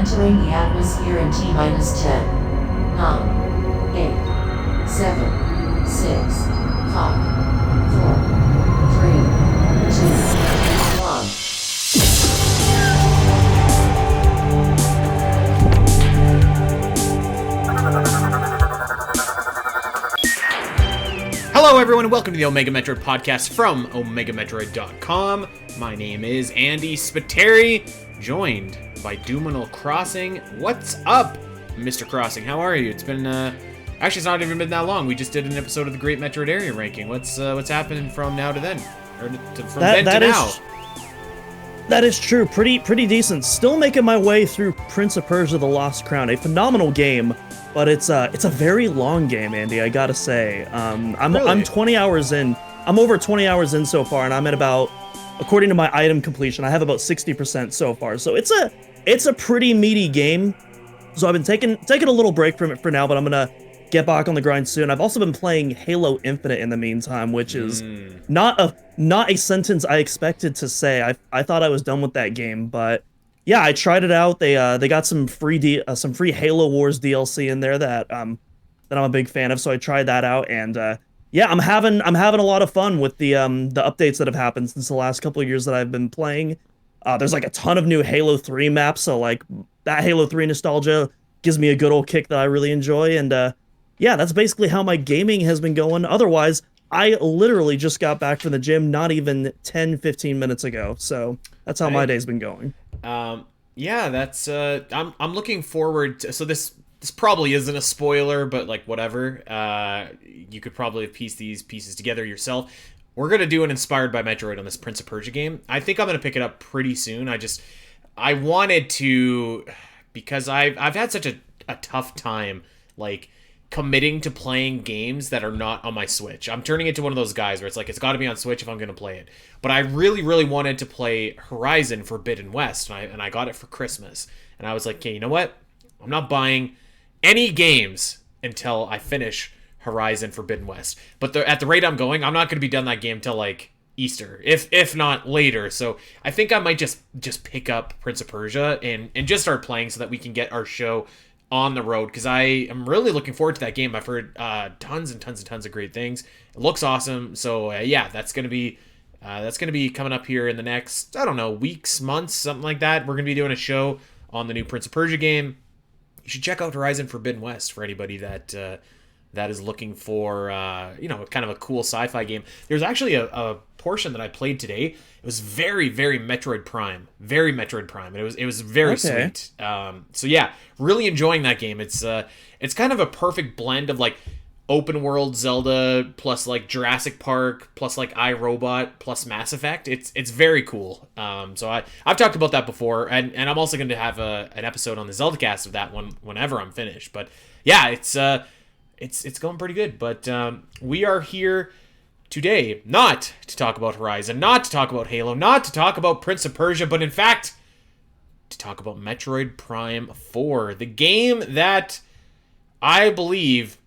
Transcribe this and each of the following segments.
Entering the atmosphere in T minus 10, 9, 8, 7, 6, 5, 4, 3, 2, 1. Hello everyone, and welcome to the Omega Metroid podcast from OmegaMetroid.com. My name is Andy Spiteri, joined by Duminal Crossing. What's up, Mr. Crossing? How are you? It's been, actually it's not even been that long. We just did an episode of the Great Metroid Area Ranking. What's happening from now to then? Or from then to now? That is true. Pretty decent. Still making my way through Prince of Persia: The Lost Crown. A phenomenal game. But it's a very long game, Andy, I gotta say. I'm 20 hours in. I'm over 20 hours in so far, and I'm at about, according to my item completion, I have about 60% so far. So it's a pretty meaty game. So I've been taking a little break from it for now, but I'm gonna get back on the grind soon. I've also been playing Halo Infinite in the meantime, which is not a sentence I expected to say. I thought I was done with that game, but yeah, I tried it out. They got some free Halo Wars DLC in there that I'm a big fan of. So I tried that out, and yeah, I'm having a lot of fun with the updates that have happened since the last couple of years that I've been playing. There's like a ton of new Halo 3 maps, so like that Halo 3 nostalgia gives me a good old kick that I really enjoy. And yeah, that's basically how my gaming has been going. Otherwise, I literally just got back from the gym not even 10-15 minutes ago. So that's how my day's been going. Yeah, that's I'm looking forward to, so this probably isn't a spoiler, but like whatever. You could probably piece these pieces together yourself. We're gonna do an Inspired by Metroid on this Prince of Persia game. I think I'm gonna pick it up pretty soon. I wanted to, because I've had such a tough time like committing to playing games that are not on my Switch. I'm turning into one of those guys where it's like, it's got to be on Switch if I'm going to play it. But I really, really wanted to play Horizon Forbidden West, and I got it for Christmas. And I was like, okay, you know what? I'm not buying any games until I finish Horizon Forbidden West. But at the rate I'm going, I'm not going to be done that game till like Easter, if not later. So I think I might just pick up Prince of Persia and just start playing so that we can get our show on the road, because I am really looking forward to that game. I've heard tons and tons and tons of great things. It looks awesome. So yeah, that's gonna be coming up here in the next, I don't know, weeks, months, something like that. We're gonna be doing a show on the new Prince of Persia game. You should check out Horizon Forbidden West for anybody that is looking for kind of a cool sci-fi game. There's actually a portion that I played today. It was very, very Metroid Prime, and it was very sweet. So yeah, really enjoying that game. It's kind of a perfect blend of like open world Zelda plus like Jurassic Park plus like iRobot plus Mass Effect. It's very cool. So I've talked about that before, and I'm also going to have an episode on the Zelda cast of that one whenever I'm finished. But yeah, it's going pretty good. But we are here today not to talk about Horizon, not to talk about Halo, not to talk about Prince of Persia, but in fact to talk about Metroid Prime 4, the game that I believe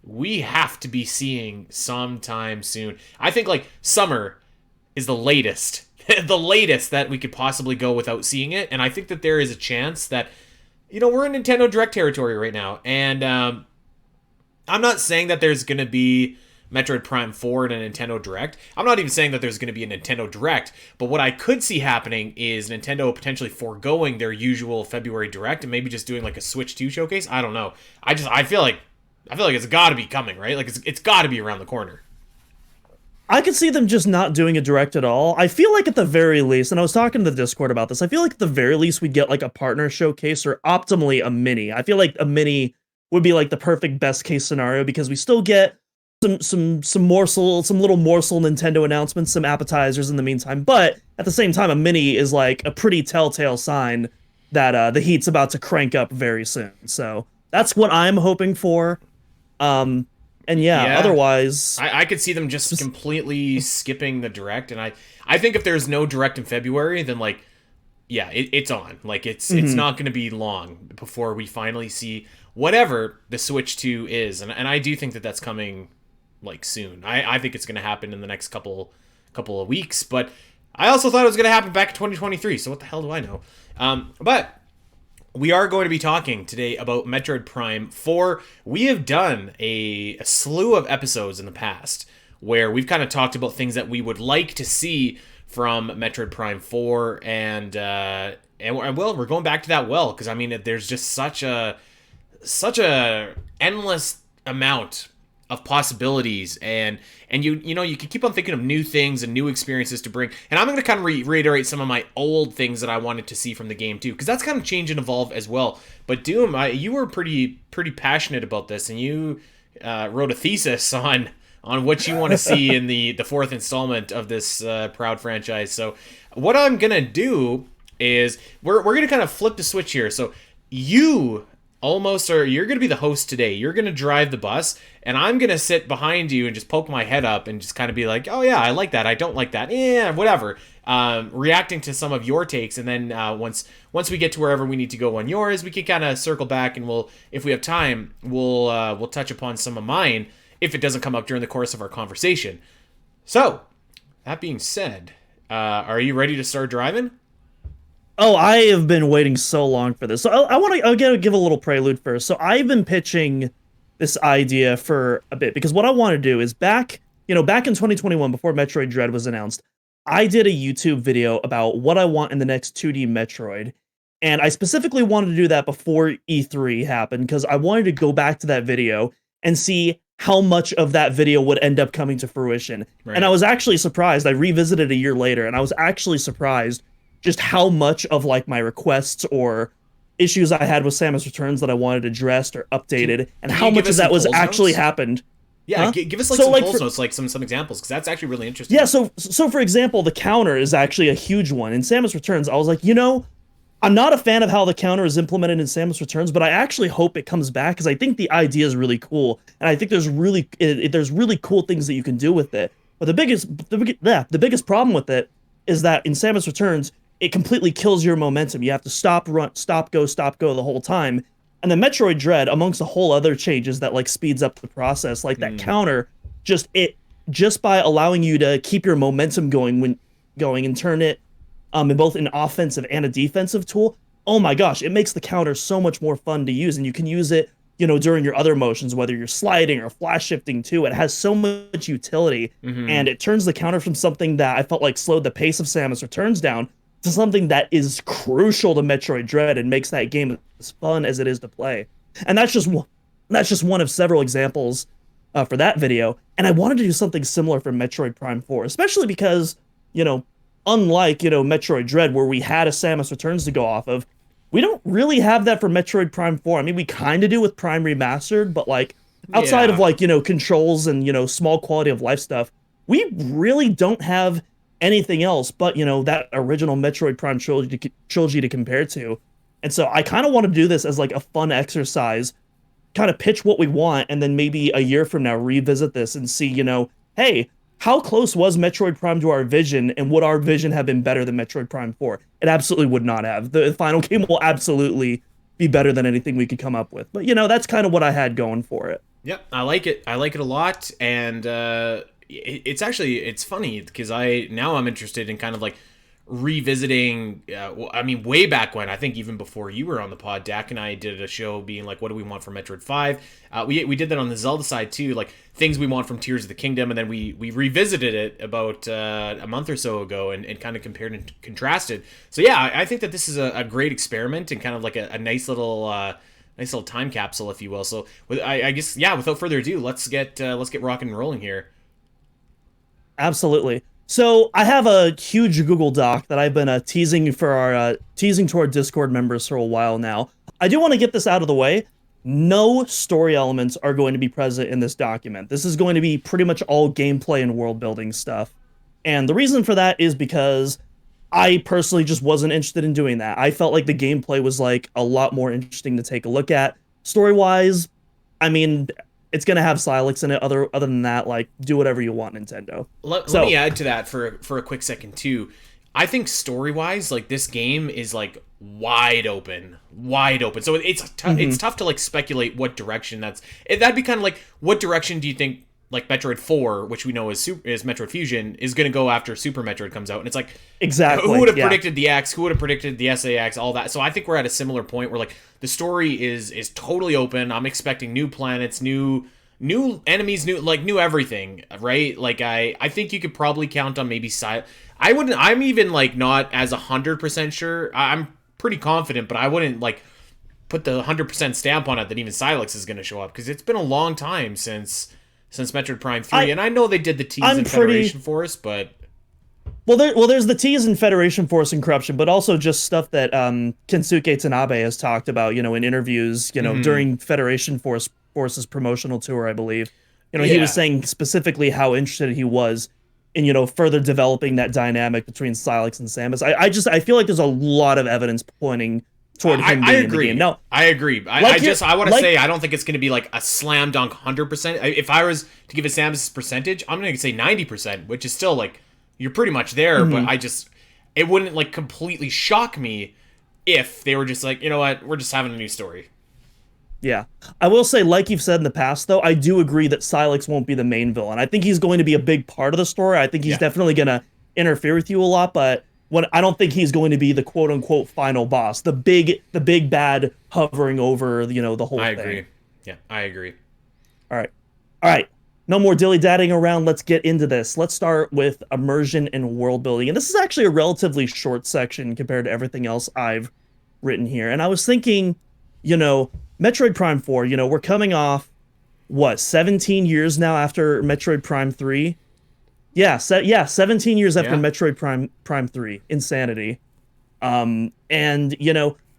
we have to be seeing sometime soon. I think like summer is the latest that we could possibly go without seeing it, and I think that there is a chance that, we're in Nintendo Direct territory right now, and I'm not saying that there's going to be Metroid Prime 4 in a Nintendo Direct. I'm not even saying that there's going to be a Nintendo Direct, but what I could see happening is Nintendo potentially foregoing their usual February Direct and maybe just doing like a Switch 2 showcase. I don't know. I feel like it's got to be coming, right? Like it's got to be around the corner. I could see them just not doing a Direct at all. I feel like at the very least, and I was talking to the Discord about this, I feel like at the very least we'd get like a partner showcase or optimally a mini. I feel like a mini would be like the perfect best case scenario, because we still get some little morsel Nintendo announcements, some appetizers in the meantime. But at the same time, a mini is like a pretty telltale sign that the heat's about to crank up very soon. So that's what I'm hoping for. And yeah, otherwise, I could see them just completely skipping the Direct. And I think if there's no Direct in February, then like, yeah, it's on. Like it's not going to be long before we finally see whatever the Switch 2 is. And I do think that that's coming like soon. I think it's going to happen in the next couple of weeks, but I also thought it was going to happen back in 2023. So what the hell do I know? But we are going to be talking today about Metroid Prime 4. We have done a slew of episodes in the past where we've kind of talked about things that we would like to see from Metroid Prime 4, and well, we're going back to that well, because I mean, there's just such a endless amount of possibilities, and you know, you can keep on thinking of new things and new experiences to bring. And I'm going to kind of reiterate some of my old things that I wanted to see from the game too, because that's kind of change and evolve as well. But Doom, you were pretty passionate about this, and you wrote a thesis on what you want to see in the fourth installment of this proud franchise. So what I'm gonna do is we're gonna kind of flip the switch here. So you're gonna be the host today. You're gonna drive the bus, and I'm gonna sit behind you and just poke my head up and just kind of be like, oh yeah, I like that, I don't like that, whatever. Reacting to some of your takes, and then once we get to wherever we need to go on yours, we can kind of circle back, and if we have time, we'll touch upon some of mine if it doesn't come up during the course of our conversation. So, that being said, are you ready to start driving? Oh, I have been waiting so long for this. So I want to give a little prelude first. So I've been pitching this idea for a bit, because what I want to do is back in 2021, before Metroid Dread was announced, I did a YouTube video about what I want in the next 2D Metroid. And I specifically wanted to do that before E3 happened, because I wanted to go back to that video and see how much of that video would end up coming to fruition. Right. And I was actually surprised. I revisited a year later, and I was actually surprised just how much of like my requests or issues I had with Samus Returns that I wanted addressed or updated, and how much of that was actually happened. Yeah, huh? Give us like some polls notes, like some examples, because that's actually really interesting. Yeah, so for example, the counter is actually a huge one. In Samus Returns, I was like, I'm not a fan of how the counter is implemented in Samus Returns, but I actually hope it comes back, because I think the idea is really cool, and I think there's really cool things that you can do with it. But the biggest problem with it is that in Samus Returns, it completely kills your momentum. You have to stop, run, stop, go the whole time. And the Metroid Dread, amongst a whole other changes that like speeds up the process, like that counter, just by allowing you to keep your momentum going and turn it in both an offensive and a defensive tool. Oh my gosh, it makes the counter so much more fun to use, and you can use it, during your other motions, whether you're sliding or flash shifting too. It has so much utility, and it turns the counter from something that I felt like slowed the pace of Samus Returns down to something that is crucial to Metroid Dread and makes that game as fun as it is to play. And that's just one of several examples for that video. And I wanted to do something similar for Metroid Prime 4, especially because, unlike, Metroid Dread, where we had a Samus Returns to go off of, we don't really have that for Metroid Prime 4. I mean, we kind of do with Prime Remastered, but like outside of like, controls and, small quality of life stuff, we really don't have anything else but, that original Metroid Prime trilogy to compare to. And so I kind of want to do this as like a fun exercise, kind of pitch what we want, and then maybe a year from now revisit this and see, hey, how close was Metroid Prime to our vision, and would our vision have been better than Metroid Prime 4? It absolutely would not have. The final game will absolutely be better than anything we could come up with. But, that's kind of what I had going for it. Yep, I like it. I like it a lot, and it's funny, because I'm interested in kind of like revisiting, way back when, I think even before you were on the pod, Dak and I did a show being like, what do we want for Metroid 5? We did that on the Zelda side too, like things we want from Tears of the Kingdom, and then we revisited it about a month or so ago and kind of compared and contrasted. So yeah, I think that this is a great experiment and kind of like a nice little time capsule, if you will. So I guess, yeah, without further ado, let's get rocking and rolling here. Absolutely. So I have a huge Google Doc that I've been teasing to our Discord members for a while now. I do want to get this out of the way. No story elements are going to be present in this document. This is going to be pretty much all gameplay and world building stuff. And the reason for that is because I personally just wasn't interested in doing that. I felt like the gameplay was like a lot more interesting to take a look at. Story-wise, I mean, it's going to have Silex in it. Other than that, like, do whatever you want, Nintendo. Let me add to that for a quick second, too. I think story-wise, like, this game is, like, wide open. So it's tough to, like, speculate what direction that'd be kind of like, what direction do you think like Metroid 4, which we know is Metroid Fusion, is going to go after Super Metroid comes out. And it's like, Exactly. who would have yeah. predicted the X? Who would have predicted the SAX? All that. So I think we're at a similar point where like the story is totally open. I'm expecting new planets, new enemies, new everything, right? Like I think you could probably count on maybe I'm even like not as 100% sure. I'm pretty confident, but I wouldn't like put the 100% stamp on it that even Silex is going to show up, because it's been a long time since Metroid Prime 3, and I know they did the tease in Federation Force, but there's the tease in Federation Force and Corruption, but also just stuff that Kensuke Tanabe has talked about, in interviews, during Federation Force's promotional tour, I believe. He was saying specifically how interested he was in, further developing that dynamic between Silex and Samus. I feel like there's a lot of evidence pointing toward him being in the game. No, I agree. I want to say I don't think it's going to be like a slam dunk 100%. If I was to give a Samus percentage, I'm going to say 90%, which is still like you're pretty much there. But it wouldn't like completely shock me if they were just like, you know what, we're just having a new story. Yeah. I will say, like you've said in the past, though, I do agree that Silex won't be the main villain. I think he's going to be a big part of the story. I think he's definitely going to interfere with you a lot, but I don't think he's going to be the quote-unquote final boss, the big bad hovering over, the whole thing. I agree. Yeah, I agree. All right. No more dilly-dallying around. Let's get into this. Let's start with immersion and world building. And this is actually a relatively short section compared to everything else I've written here. And I was thinking, Metroid Prime 4, we're coming off, 17 years now after Metroid Prime 3? Yeah, 17 years after Metroid Prime 3. Insanity. And, Metroid,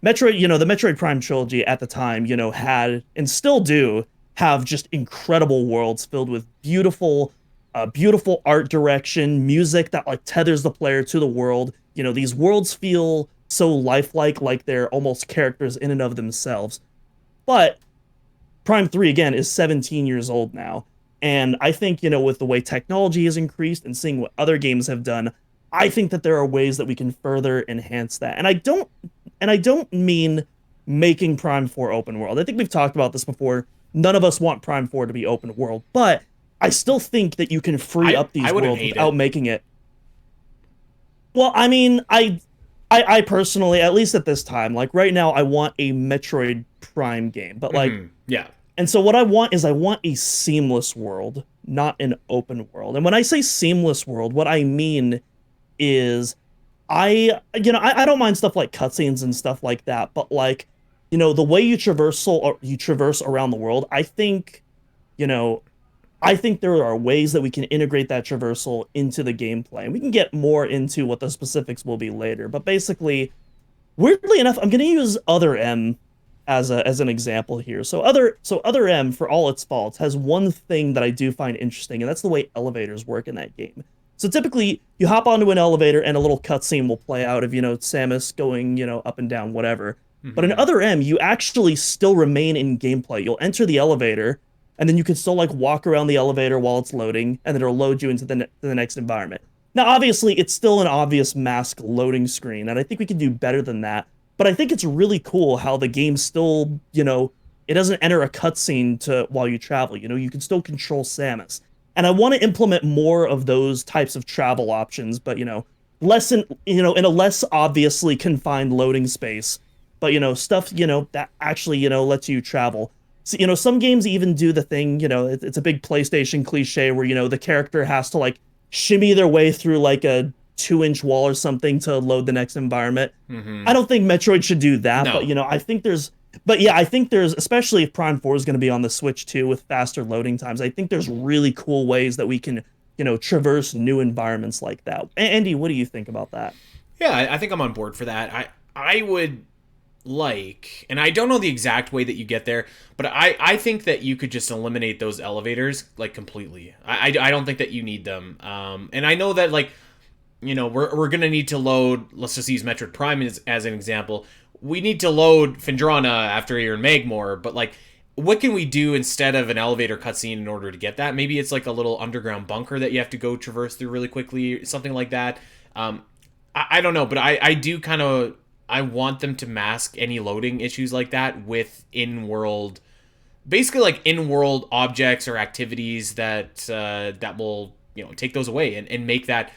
the Metroid Prime trilogy at the time, had, and still do, have just incredible worlds filled with beautiful art direction, music that, like, tethers the player to the world. These worlds feel so lifelike, like they're almost characters in and of themselves. But Prime 3, again, is 17 years old now. And I think, with the way technology has increased and seeing what other games have done, I think that there are ways that we can further enhance that. And I don't mean making Prime 4 open world. I think we've talked about this before. None of us want Prime 4 to be open world, but I still think that you can free up these worlds without making it. Well, I mean, I personally, at least at this time, like right now, I want a Metroid Prime game, but like, And so what I want a seamless world, not an open world. And when I say seamless world, what I mean is I don't mind stuff like cutscenes and stuff like that, but like, the way you traverse around the world, I think there are ways that we can integrate that traversal into the gameplay. And we can get more into what the specifics will be later. But basically, weirdly enough, I'm going to use Other M as an example here. So Other M, for all its faults, has one thing that I do find interesting, and that's the way elevators work in that game. So typically, you hop onto an elevator and a little cutscene will play out of, Samus going, up and down, whatever. But in Other M, you actually still remain in gameplay. You'll enter the elevator, and then you can still like walk around the elevator while it's loading, and then it'll load you into the next environment. Now, obviously, it's still an obvious mask loading screen, and I think we can do better than that. But I think it's really cool how the game still, it doesn't enter a cutscene while you travel. You can still control Samus. And I want to implement more of those types of travel options, but, less in a less obviously confined loading space. But, stuff, that actually, lets you travel. So, some games even do the thing, it's a big PlayStation cliche where, the character has to, like, shimmy their way through, like, a 2-inch wall or something to load the next environment. I don't think Metroid should do that, no. But, I think there's, especially if Prime 4 is going to be on the Switch too with faster loading times, I think there's really cool ways that we can, traverse new environments like that. Andy, what do you think about that? Yeah, I think I'm on board for that. I would like, and I don't know the exact way that you get there, but I think that you could just eliminate those elevators like completely. I don't think that you need them. And I know that like, we're gonna need to load. Let's just use Metroid Prime as an example. We need to load Phendrana after you're in Magmore, but like, what can we do instead of an elevator cutscene in order to get that? Maybe it's like a little underground bunker that you have to go traverse through really quickly, something like that. I don't know, but I do kind of. I want them to mask any loading issues like that with in-world basically like in-world objects or activities that will take those away and make that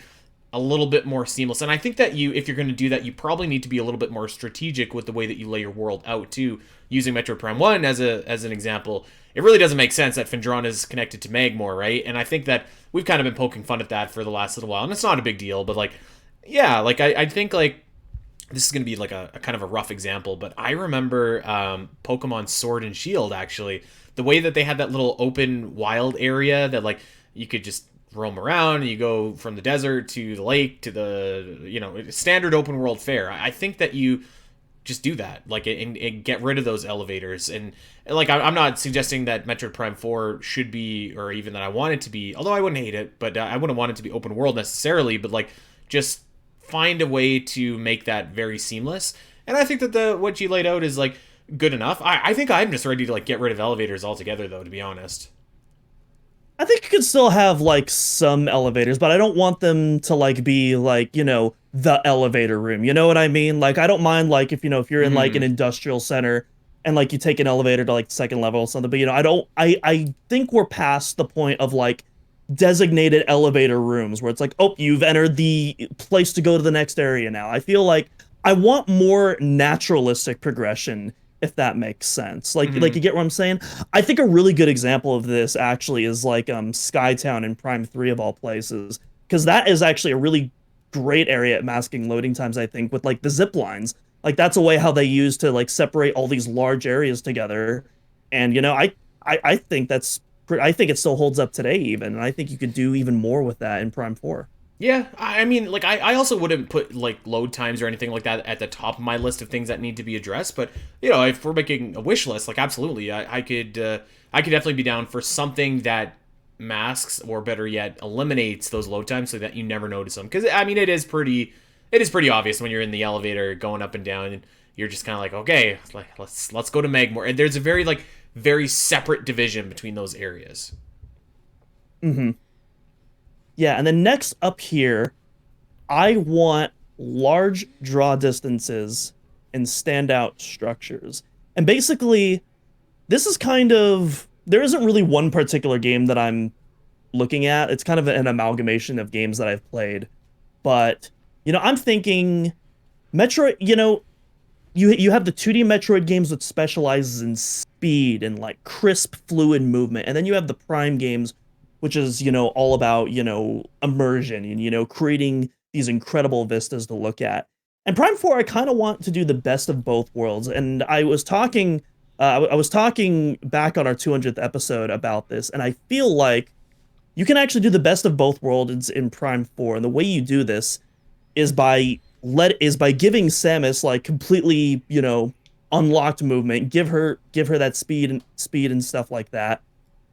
a little bit more seamless. And I think that if you're going to do that, you probably need to be a little bit more strategic with the way that you lay your world out too. Using Metroid Prime 1 as an example, it really doesn't make sense that Fendrana is connected to Magmor, right? And I think that we've kind of been poking fun at that for the last little while, and it's not a big deal, but like, yeah, like I think like this is going to be like a kind of a rough example, but I remember Pokemon Sword and Shield, actually. The way that they had that little open wild area that like you could just roam around and you go from the desert to the lake to the standard open world fare. I think that you just do that, like, and get rid of those elevators. And like, I'm not suggesting that Metroid Prime 4 should be, or even that I want it to be, although I wouldn't hate it, but I wouldn't want it to be open world necessarily, but like, just find a way to make that very seamless. And I think that what you laid out is like good enough. I think I'm just ready to like get rid of elevators altogether, though, to be honest. I think you could still have like some elevators, but I don't want them to like be like, the elevator room. You know what I mean? Like, I don't mind like if you're in like an industrial center and like you take an elevator to like the second level or something, but I think we're past the point of like designated elevator rooms where it's like, oh, you've entered the place to go to the next area now. I feel like I want more naturalistic progression, if that makes sense. Like you get what I'm saying? I think a really good example of this actually is like Skytown in Prime 3 of all places, because that is actually a really great area at masking loading times, I think, with like the zip lines. Like that's a way how they use to like separate all these large areas together. And I think I think it still holds up today even, and I think you could do even more with that in Prime 4. Yeah, I mean, like, I also wouldn't put, like, load times or anything like that at the top of my list of things that need to be addressed, but, if we're making a wish list, like, absolutely, I could definitely be down for something that masks, or better yet, eliminates those load times so that you never notice them, because, I mean, it is pretty obvious when you're in the elevator going up and down, and you're just kind of like, okay, let's go to Magmor, and there's a very separate division between those areas. Mm-hmm. Yeah, and then next up here, I want large draw distances and standout structures. And basically, this is kind of... There isn't really one particular game that I'm looking at. It's kind of an amalgamation of games that I've played. But, I'm thinking... Metroid, you have the 2D Metroid games that specializes in speed and, like, crisp, fluid movement. And then you have the Prime games, which is, all about, immersion and, creating these incredible vistas to look at. And Prime 4, I kind of want to do the best of both worlds. And I was talking back on our 200th episode about this, and I feel like you can actually do the best of both worlds in Prime 4. And the way you do this is by giving Samus like completely, unlocked movement, give her that speed and stuff like that.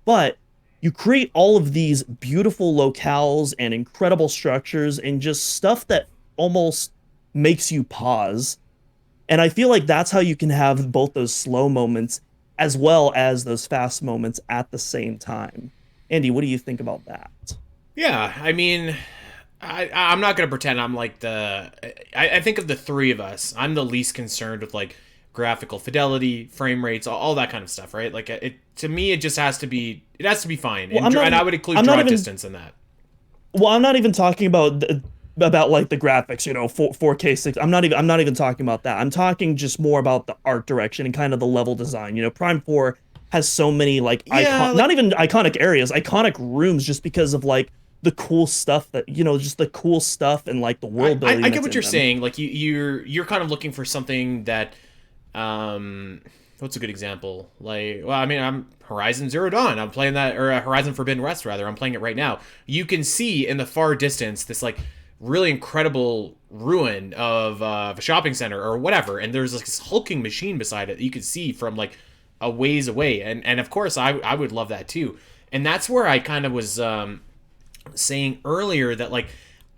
But you create all of these beautiful locales and incredible structures and just stuff that almost makes you pause. And I feel like that's how you can have both those slow moments as well as those fast moments at the same time. Andy, what do you think about that? Yeah, I mean, I'm not going to pretend I'm like I think of the three of us, I'm the least concerned with like graphical fidelity, frame rates, all that kind of stuff, right? Like to me, it just has to be fine. Well, and I would include draw distance in that. Well, I'm not even talking about like the graphics, 4K 6. I'm not even talking about that. I'm talking just more about the art direction and kind of the level design. Prime 4 has so many like not even iconic areas, iconic rooms, just because of like the cool stuff that just the cool stuff and like the world building. I get what you're saying. Like you're kind of looking for something that what's a good example? Like, well, I mean, I'm Horizon Zero Dawn. I'm playing that, or Horizon Forbidden West, rather. I'm playing it right now. You can see in the far distance this like really incredible ruin of a shopping center or whatever, and there's like this hulking machine beside it that you could see from like a ways away, and of course I would love that too. And that's where I kind of was saying earlier that like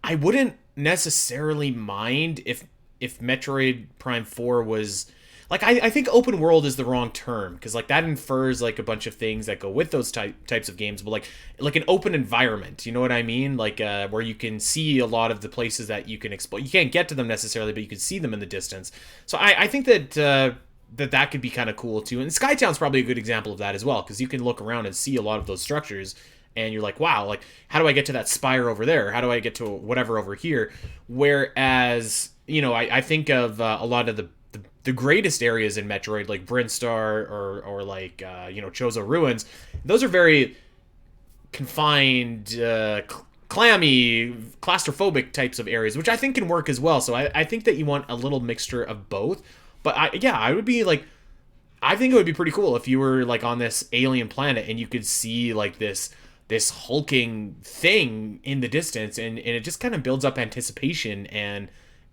I wouldn't necessarily mind if Metroid Prime 4 was like, I think open world is the wrong term, because like that infers like a bunch of things that go with those types of games, but like an open environment, you know what I mean? Like where you can see a lot of the places that you can explore. You can't get to them necessarily, but you can see them in the distance. So I think that that could be kind of cool too. And Skytown's probably a good example of that as well, because you can look around and see a lot of those structures, and you're like, wow, like how do I get to that spire over there? How do I get to whatever over here? Whereas, I think of a lot of the greatest areas in Metroid, like Brinstar or like Chozo Ruins. Those are very confined, clammy, claustrophobic types of areas, which I think can work as well. So I think that you want a little mixture of both. But I would be like, I think it would be pretty cool if you were like on this alien planet and you could see like this hulking thing in the distance, and it just kind of builds up anticipation and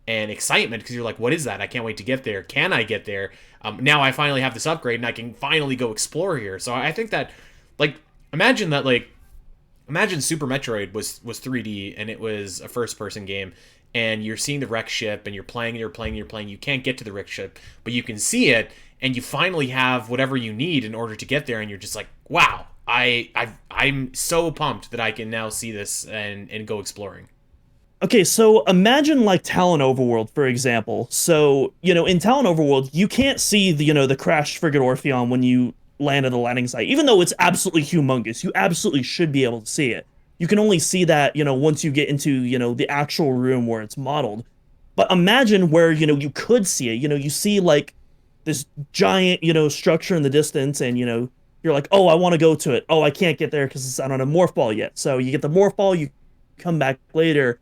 excitement, because you're like, what is that? I can't wait to get there. Can I get there? Now I finally have this upgrade and I can finally go explore here. So I think that, like, imagine Super Metroid was 3D and it was a first person game, and you're seeing the wreck ship and you're playing. You can't get to the wreck ship, but you can see it, and you finally have whatever you need in order to get there, and you're just like, wow, I'm so pumped that I can now see this and go exploring. Okay, so imagine like Talon Overworld, for example. So, in Talon Overworld, you can't see the crashed frigate Orpheon when you land at the landing site, even though it's absolutely humongous. You absolutely should be able to see it. You can only see that, once you get into, the actual room where it's modeled. But imagine where, you could see it. You see like this giant, structure in the distance, and, you're like, oh, I want to go to it. Oh, I can't get there because I don't have Morph Ball yet. So you get the Morph Ball, you come back later,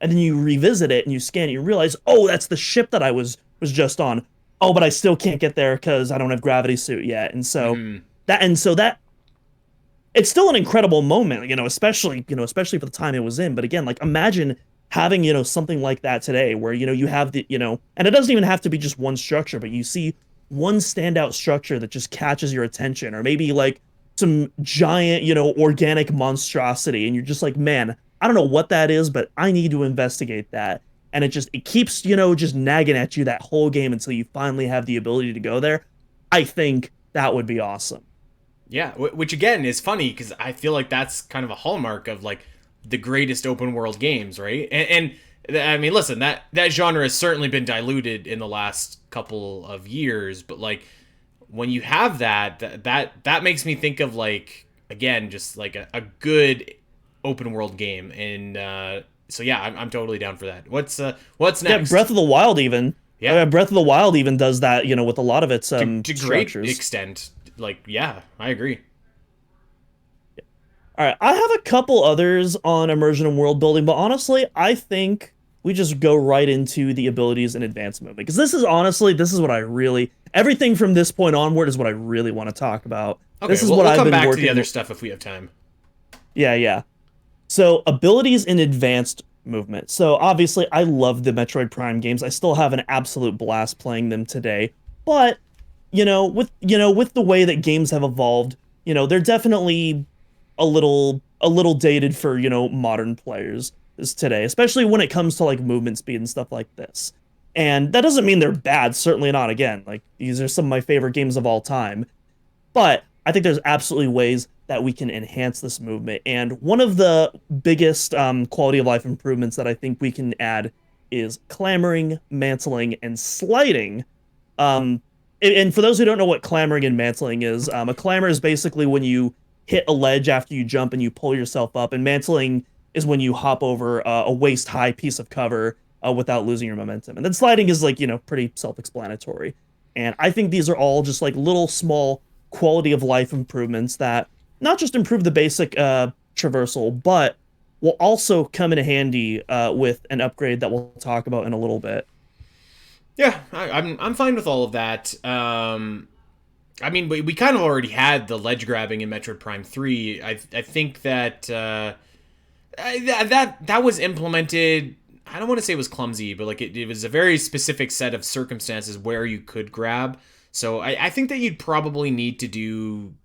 and then you revisit it and you scan it, you realize, oh, that's the ship that I was just on. Oh, but I still can't get there because I don't have Gravity Suit yet. And so that it's still an incredible moment, especially for the time it was in. But again, like, imagine having, something like that today where, you have the, and it doesn't even have to be just one structure, but you see one standout structure that just catches your attention, or maybe like some giant, organic monstrosity. And you're just like, man, I don't know what that is, but I need to investigate that. And it keeps, just nagging at you that whole game until you finally have the ability to go there. I think that would be awesome. Yeah, which again is funny, because I feel like that's kind of a hallmark of like the greatest open world games, right? And I mean, listen, that genre has certainly been diluted in the last couple of years, but like when you have that makes me think of, like, again, just like a good open world game. And so yeah, I'm totally down for that. What's next? Yeah, Breath of the Wild even. Yeah, Breath of the Wild even does that, with a lot of its to great structures. extent. Like, yeah, I agree. All right, I have a couple others on immersion and world building, but honestly, I think we just go right into the abilities and advanced movement, because this is what I really, everything from this point onward is what I really want to talk about. Okay, this is we'll what I've come been back to working the other stuff if we have time. Yeah. So, abilities in advanced movement. So, obviously, I love the Metroid Prime games. I still have an absolute blast playing them today. But, with the way that games have evolved, they're definitely a little dated for, modern players today, especially when it comes to like movement speed and stuff like this. And that doesn't mean they're bad, certainly not. Again, like, these are some of my favorite games of all time. But I think there's absolutely ways that we can enhance this movement. And one of the biggest quality of life improvements that I think we can add is clambering, mantling, and sliding. And for those who don't know what clambering and mantling is, a clamber is basically when you hit a ledge after you jump and you pull yourself up, and mantling is when you hop over a waist-high piece of cover without losing your momentum. And then sliding is like, pretty self-explanatory. And I think these are all just like little small quality of life improvements that not just improve the basic traversal, but will also come in handy with an upgrade that we'll talk about in a little bit. Yeah, I'm fine with all of that. I mean, we kind of already had the ledge grabbing in Metroid Prime 3. I think that that was implemented. I don't want to say it was clumsy, but like it was a very specific set of circumstances where you could grab. So I think that you'd probably need to do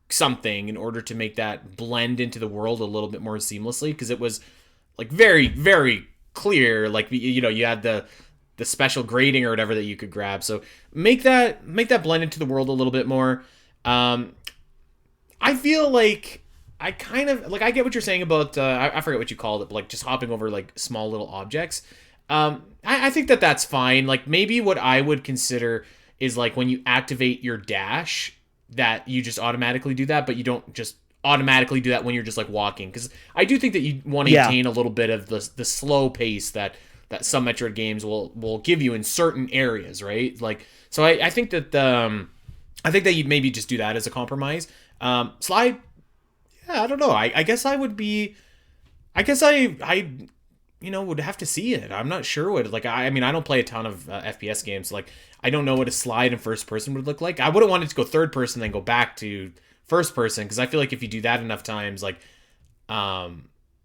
something in order to make that blend into the world a little bit more seamlessly, because it was like very, very clear. Like, you had the special grading or whatever that you could grab. So make that blend into the world a little bit more. I feel like I kind of like, I get what you're saying about I forget what you called it, but like just hopping over like small little objects. I think that that's fine. Like, maybe what I would consider is like when you activate your dash, that you just automatically do that, but you don't just automatically do that when you're just like walking. Because I do think that you want to maintain a little bit of the slow pace that some Metroid games will give you in certain areas, right? Like, so I think that I think that you'd maybe just do that as a compromise. Slide, yeah, I don't know. I guess I would be. I guess I would have to see it. I'm not sure what, like, I mean, I don't play a ton of FPS games. So, like, I don't know what a slide in first person would look like. I wouldn't want it to go third person, then go back to first person, because I feel like if you do that enough times, like,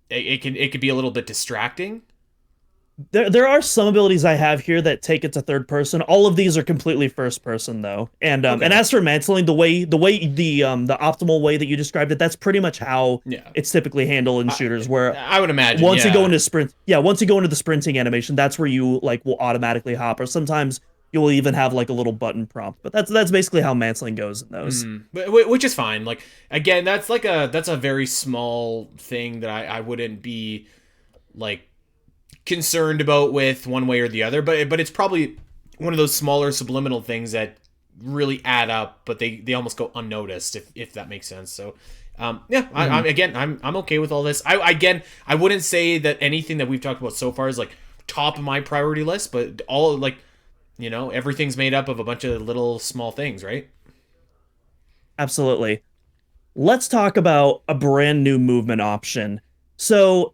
it could be a little bit distracting. There are some abilities I have here that take it to third person. All of these are completely first person though. And and as for mantling, the optimal way that you described it, that's pretty much how it's typically handled in shooters. Where I would imagine once you go into the sprinting animation, that's where you like will automatically hop, or sometimes you will even have like a little button prompt. But that's basically how mantling goes in those. Which is fine. Like, again, that's a very small thing that I wouldn't be like concerned about with one way or the other, but it's probably one of those smaller subliminal things that really add up, but they almost go unnoticed, if that makes sense. So I'm okay with all this. I wouldn't say that anything that we've talked about so far is like top of my priority list, but all, like, everything's made up of a bunch of little small things, right? Absolutely. Let's talk about a brand new movement option. So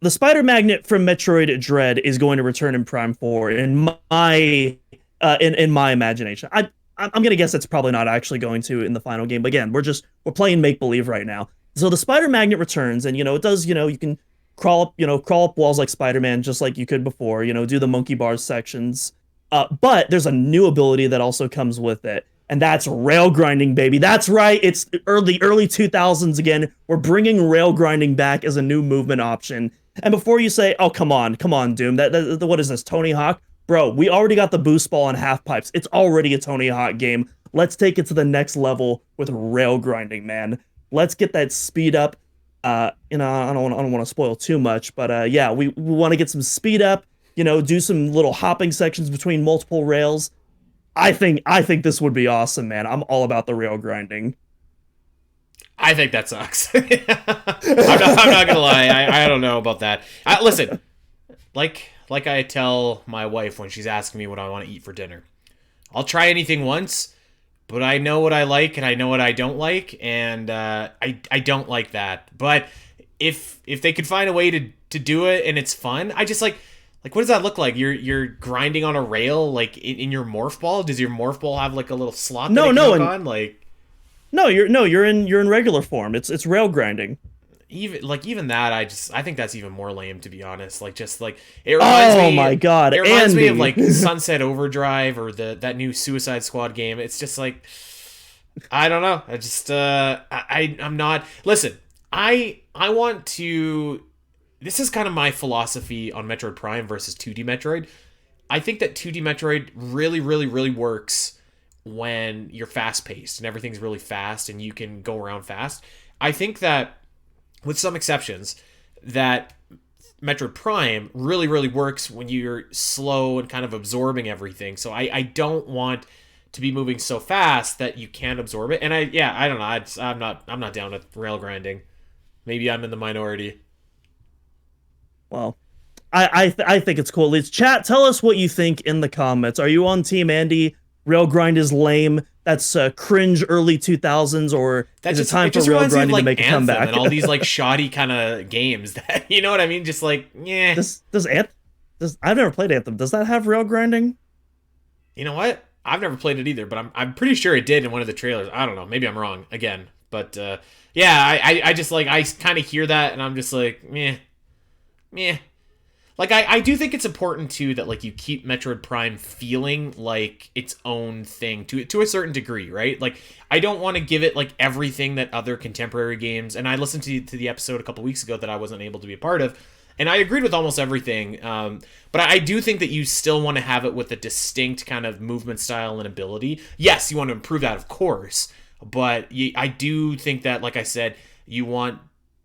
the spider magnet from Metroid Dread is going to return in Prime 4 in my imagination. I'm gonna guess it's probably not actually going to in the final game, but again, we're playing make believe right now. So the spider magnet returns, and it does, you can crawl up walls like Spider-Man just like you could before, do the monkey bars sections. But there's a new ability that also comes with it, and that's rail grinding, baby. That's right, it's early 2000s again. We're bringing rail grinding back as a new movement option. And before you say, "Oh, come on, Doom, that what is this, Tony Hawk?" Bro, we already got the boost ball and half pipes. It's already a Tony Hawk game. Let's take it to the next level with rail grinding, man. Let's get that speed up. I don't want to spoil too much, but yeah, we want to get some speed up. Do some little hopping sections between multiple rails. I think this would be awesome, man. I'm all about the rail grinding. I think that sucks. I'm not gonna lie. I don't know about that. Listen, like I tell my wife when she's asking me what I want to eat for dinner, I'll try anything once, but I know what I like and I know what I don't like, and I don't like that. But if they could find a way to do it and it's fun, I just like what does that look like? You're grinding on a rail, like in your morph ball. Does your morph ball have like a little slot that it can hook on? Like. No, you're in regular form. It's rail grinding. Even that, I think that's even more lame, to be honest. Like, just like it reminds me. Oh my god! It reminds me of like Sunset Overdrive or that new Suicide Squad game. It's just like, I don't know. I just I'm not. Listen, I want to. This is kind of my philosophy on Metroid Prime versus 2D Metroid. I think that 2D Metroid really, really, really works when you're fast paced and everything's really fast and you can go around fast. I think that, with some exceptions, that Metroid Prime really, really works when you're slow and kind of absorbing everything. So I don't want to be moving so fast that you can't absorb it. And I don't know. I'm not down with rail grinding. Maybe I'm in the minority. Well, I think it's cool. Let's chat. Tell us what you think in the comments. Are you on Team Andy? Rail grind is lame. That's cringe early 2000s, or is it time for rail grinding to make a comeback? And all these like shoddy kind of games that, you know what I mean? Just like, yeah. I've never played Anthem. Does that have rail grinding? You know what? I've never played it either, but I'm pretty sure it did in one of the trailers. I don't know. Maybe I'm wrong again, but yeah, I just like, I kind of hear that and I'm just like, meh. Like, I do think it's important, too, that, like, you keep Metroid Prime feeling like its own thing to a certain degree, right? Like, I don't want to give it, like, everything that other contemporary games, and I listened to the episode a couple weeks ago that I wasn't able to be a part of, and I agreed with almost everything, but I do think that you still want to have it with a distinct kind of movement style and ability. Yes, you want to improve that, of course, but I do think that, like I said, you want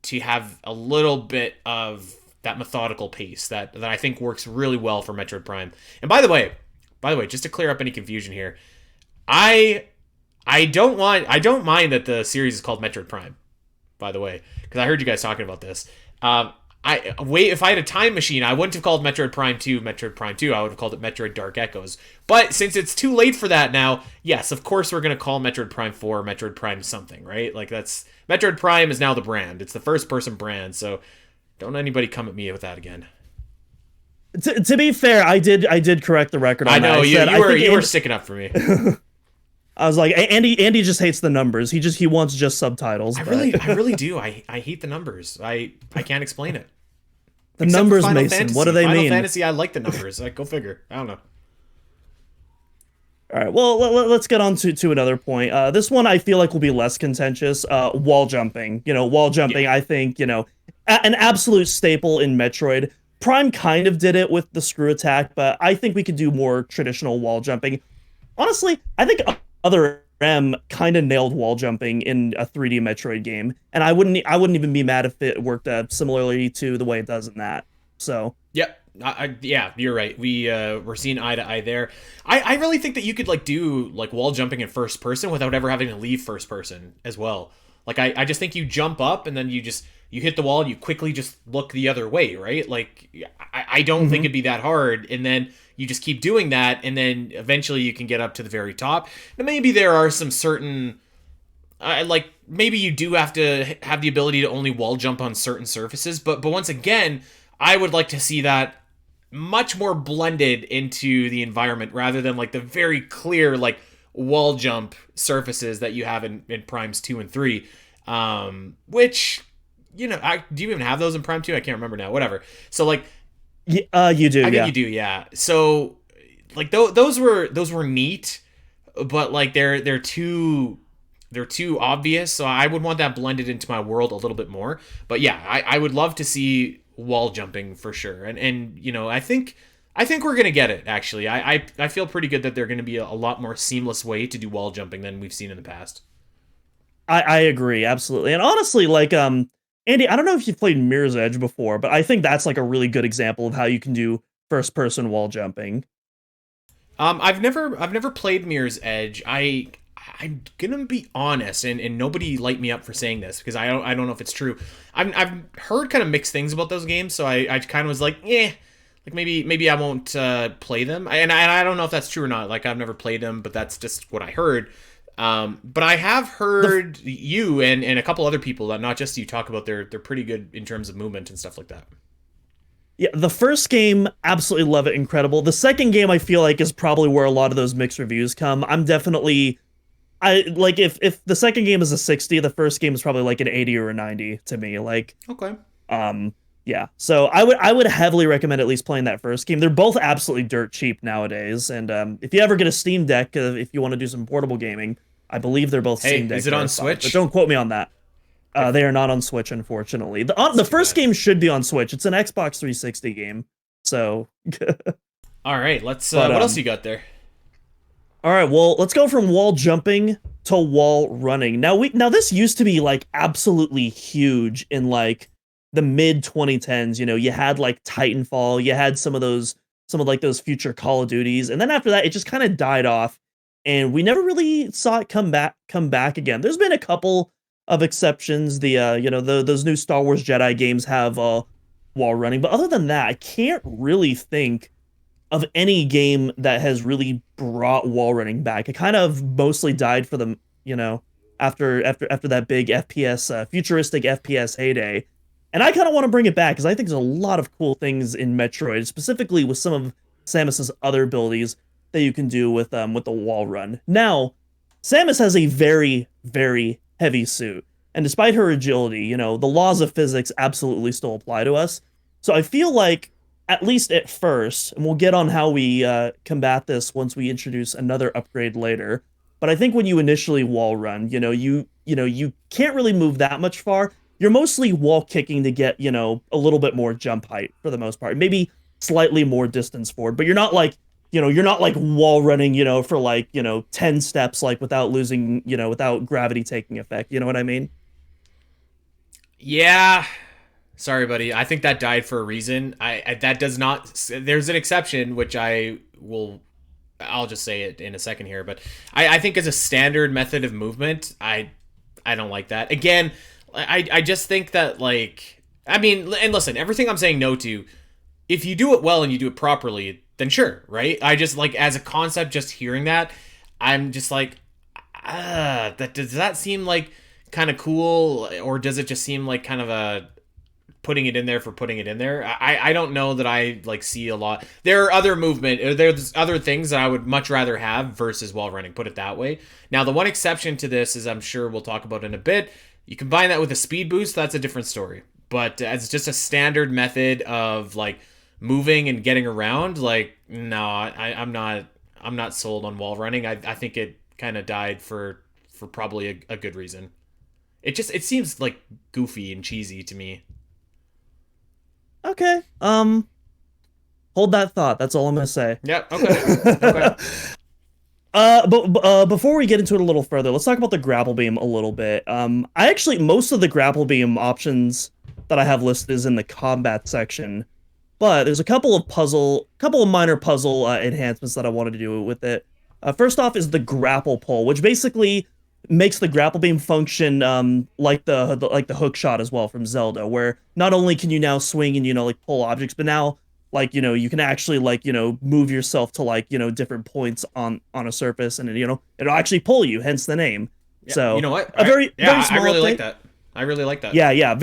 to have a little bit of that methodical pace that I think works really well for Metroid Prime. And by the way, just to clear up any confusion here, I I don't mind that the series is called Metroid Prime, by the way, because I heard you guys talking about this. If I had a time machine, I wouldn't have called Metroid Prime 2 Metroid Prime 2. I would have called it Metroid Dark Echoes. But since it's too late for that now, yes, of course we're gonna call Metroid Prime 4 Metroid Prime something, right? Like that's Metroid Prime is now the brand. It's the first person brand, so don't anybody come at me with that again. To be fair, I did correct the record on I that. know I said, I think you were sticking up for me. I was like, Andy just hates the numbers. He wants just subtitles. I really do. I hate the numbers. I can't explain it. The Except for numbers, Final Mason. Fantasy. What do they Final mean? Fantasy, I like the numbers. Like, go figure. I don't know. All right. Well, let's get on to another point. This one I feel like will be less contentious. Wall jumping. Wall jumping. Yeah. I think an absolute staple in Metroid. Prime kind of did it with the screw attack, but I think we could do more traditional wall jumping. Honestly, I think other M kind of nailed wall jumping in a 3D Metroid game, and I wouldn't even be mad if it worked similarly to the way it does in that. So Yep. Yeah, you're right. We're seeing eye to eye there. I really think that you could like do like wall jumping in first person without ever having to leave first person as well. Like I just think you jump up and then you hit the wall and you quickly just look the other way, right? Like I don't think it'd be that hard, and then you just keep doing that, and then eventually you can get up to the very top. Now maybe there are some certain like maybe you do have to have the ability to only wall jump on certain surfaces, but once again, I would like to see that much more blended into the environment rather than like the very clear like wall jump surfaces that you have in Primes 2 and 3. Which do you even have those in Prime 2? I can't remember now. Whatever. So like you do. I think Yeah. you do, yeah. So like those were neat, but like they're too obvious, so I would want that blended into my world a little bit more. But yeah, I would love to see wall jumping for sure. And I think we're gonna get it actually. I feel pretty good that they're gonna be a lot more seamless way to do wall jumping than we've seen in the past. I agree absolutely, and honestly, like Andy, I don't know if you've played Mirror's Edge before, but I think that's like a really good example of how you can do first person wall jumping. I've never played Mirror's Edge. I'm gonna be honest, and nobody light me up for saying this because I don't know if it's true. I've heard kind of mixed things about those games, so I kind of was like, like maybe I won't play them, and I don't know if that's true or not. Like I've never played them, but that's just what I heard. But I have heard you and a couple other people, that not just you, talk about they're pretty good in terms of movement and stuff like that. Yeah, the first game, absolutely love it, incredible. The second game, I feel like, is probably where a lot of those mixed reviews come. I like if the second game is a 60, the first game is probably like an 80 or a 90 to me. Like, Okay. yeah. So I would heavily recommend at least playing that first game. They're both absolutely dirt cheap nowadays, and if you ever get a Steam Deck, if you want to do some portable gaming, I believe they're both Hey, Steam Deck. is it on verified, Switch? but don't quote me on that. They are not on Switch, unfortunately. The first game should be on Switch. It's an Xbox 360 game. So, All right, let's. But, what else you got there? all right, well, let's go from wall jumping to wall running. Now this used to be like absolutely huge in like the mid 2010s. You had like Titanfall, you had some of like those future Call of Duties, and then after that, it just kind of died off, and we never really saw it come back again. There's been a couple of exceptions. Those new Star Wars Jedi games have wall running, but other than that, I can't really think of any game that has really brought wall running back. It kind of mostly died for them, after that big FPS, futuristic FPS heyday. And I kind of want to bring it back because I think there's a lot of cool things in Metroid, specifically with some of Samus's other abilities that you can do with the wall run. Now, Samus has a very, very heavy suit, and despite her agility, the laws of physics absolutely still apply to us. So I feel like, at least at first, and we'll get on how we combat this once we introduce another upgrade later. But I think when you initially wall run, you can't really move that much far. You're mostly wall kicking to get, a little bit more jump height for the most part. Maybe slightly more distance forward, but you're not like wall running, for like, 10 steps, like without losing, without gravity taking effect. You know what I mean? Yeah. Sorry, buddy. I think that died for a reason. That does not. There's an exception, which I will I'll just say it in a second here, but I think as a standard method of movement, I don't like that. Again, I just think that, like, I mean, and listen, everything I'm saying no to, if you do it well and you do it properly, then sure, right? I just, like, as a concept, just hearing that, I'm just like, does that seem like kind of cool, or does it just seem like kind of a putting it in there for putting it in there? I don't know that I like see a lot. There are other there's other things that I would much rather have versus wall running, put it that way. Now, the one exception to this is, I'm sure we'll talk about in a bit, you combine that with a speed boost, that's a different story. But as just a standard method of like moving and getting around, like, no, I'm not sold on wall running. I think it kind of died for probably a good reason. It seems like goofy and cheesy to me. Okay. Hold that thought. That's all I'm gonna say. Yeah. Okay. Okay. But before we get into it a little further, let's talk about the grapple beam a little bit. I actually most of the grapple beam options that I have listed is in the combat section, but there's a couple of minor puzzle enhancements that I wanted to do with it. First off is the grapple pull, which basically makes the grapple beam function like the hook shot as well from Zelda, where not only can you now swing and like pull objects, but now like you can actually like move yourself to like different points on a surface, and it'll actually pull you, hence the name. Yeah, So you know what? very I small really update. like that. I really like that. Yeah,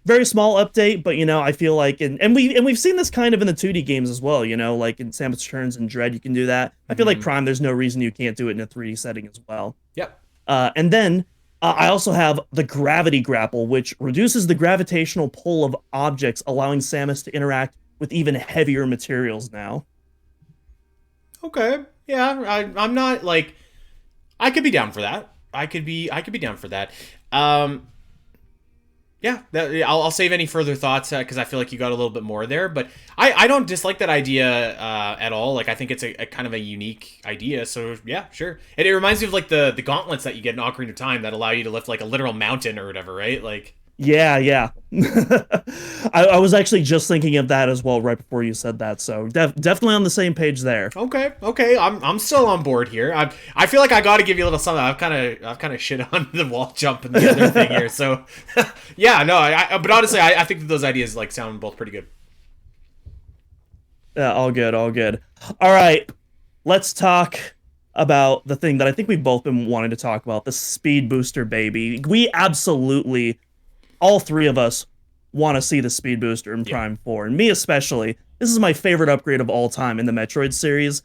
very small update, but I feel like and we've seen this kind of in the 2D games as well, like in Samus Returns and Dread you can do that. I feel like Prime, there's no reason you can't do it in a 3D setting as well. Yep. And then I also have the gravity grapple, which reduces the gravitational pull of objects, allowing Samus to interact with even heavier materials now. Okay. Yeah, I'm not like, I could be down for that. I could be down for that. Yeah, I'll save any further thoughts because I feel like you got a little bit more there. But I don't dislike that idea at all. Like, I think it's a kind of a unique idea. So yeah, sure. And it reminds me of like the gauntlets that you get in Ocarina of Time that allow you to lift like a literal mountain or whatever, right? Like. Yeah. I was actually just thinking of that as well right before you said that. So definitely on the same page there. Okay. I'm still on board here. I feel like I got to give you a little something. I've kind of shit on the wall jump and the other thing here. So yeah, no. But honestly, I think that those ideas like sound both pretty good. Yeah, all good. All right, let's talk about the thing that I think we've both been wanting to talk about, the speed booster, baby. We absolutely, all three of us, want to see the speed booster in Prime 4, and me especially. This is my favorite upgrade of all time in the Metroid series,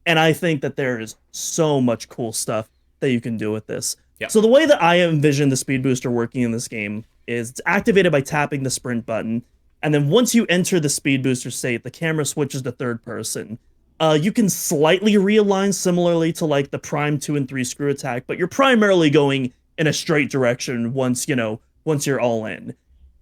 and I think that there is so much cool stuff that you can do with this. Yep. So the way that I envision the speed booster working in this game is it's activated by tapping the sprint button, and then once you enter the speed booster state, the camera switches to third person. You can slightly realign similarly to like the Prime 2 and 3 screw attack, but you're primarily going in a straight direction once you're all in.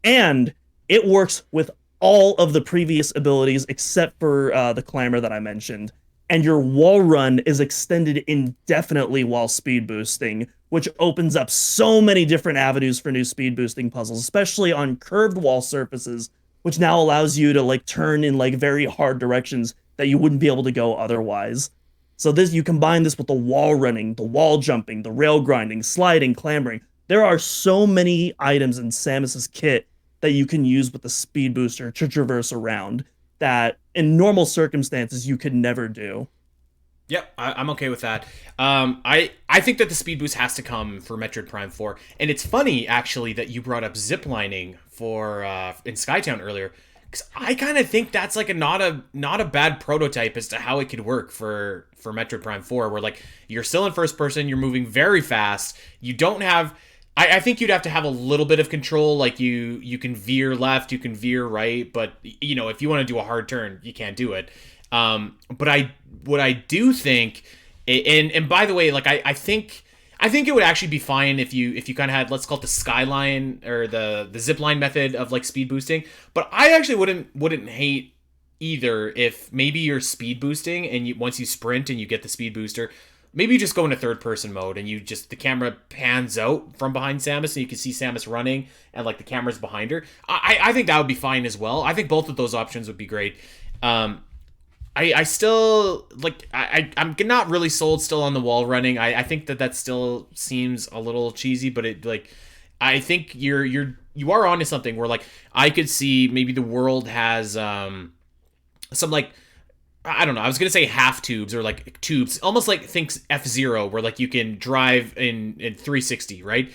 And it works with all of the previous abilities except for the clamor that I mentioned. And your wall run is extended indefinitely while speed boosting, which opens up so many different avenues for new speed boosting puzzles, especially on curved wall surfaces, which now allows you to like turn in like very hard directions that you wouldn't be able to go otherwise. So you combine this with the wall running, the wall jumping, the rail grinding, sliding, clambering. There are so many items in Samus's kit that you can use with the speed booster to traverse around that in normal circumstances you could never do. Yep, I'm okay with that. I think that the speed boost has to come for Metroid Prime 4, and it's funny actually that you brought up ziplining for in Skytown earlier, because I kind of think that's like not a bad prototype as to how it could work for Metroid Prime 4, where like you're still in first person, you're moving very fast, you don't have. I think you'd have to have a little bit of control, like you can veer left, you can veer right, but if you want to do a hard turn, you can't do it. But what I do think, and by the way, like I think it would actually be fine if you kind of had, let's call it the skyline or the zip line method of like speed boosting. But I actually wouldn't hate either if maybe you're speed boosting and once you sprint and you get the speed booster, maybe you just go into third person mode and the camera pans out from behind Samus and you can see Samus running and like the camera's behind her. I think that would be fine as well. I think both of those options would be great. I still like I'm not really sold still on the wall running. I think that still seems a little cheesy, but it like I think you are onto something where like I could see maybe the world has some like I don't know. I was gonna say half tubes or like tubes, almost like think F-Zero, where like you can drive in 360, right?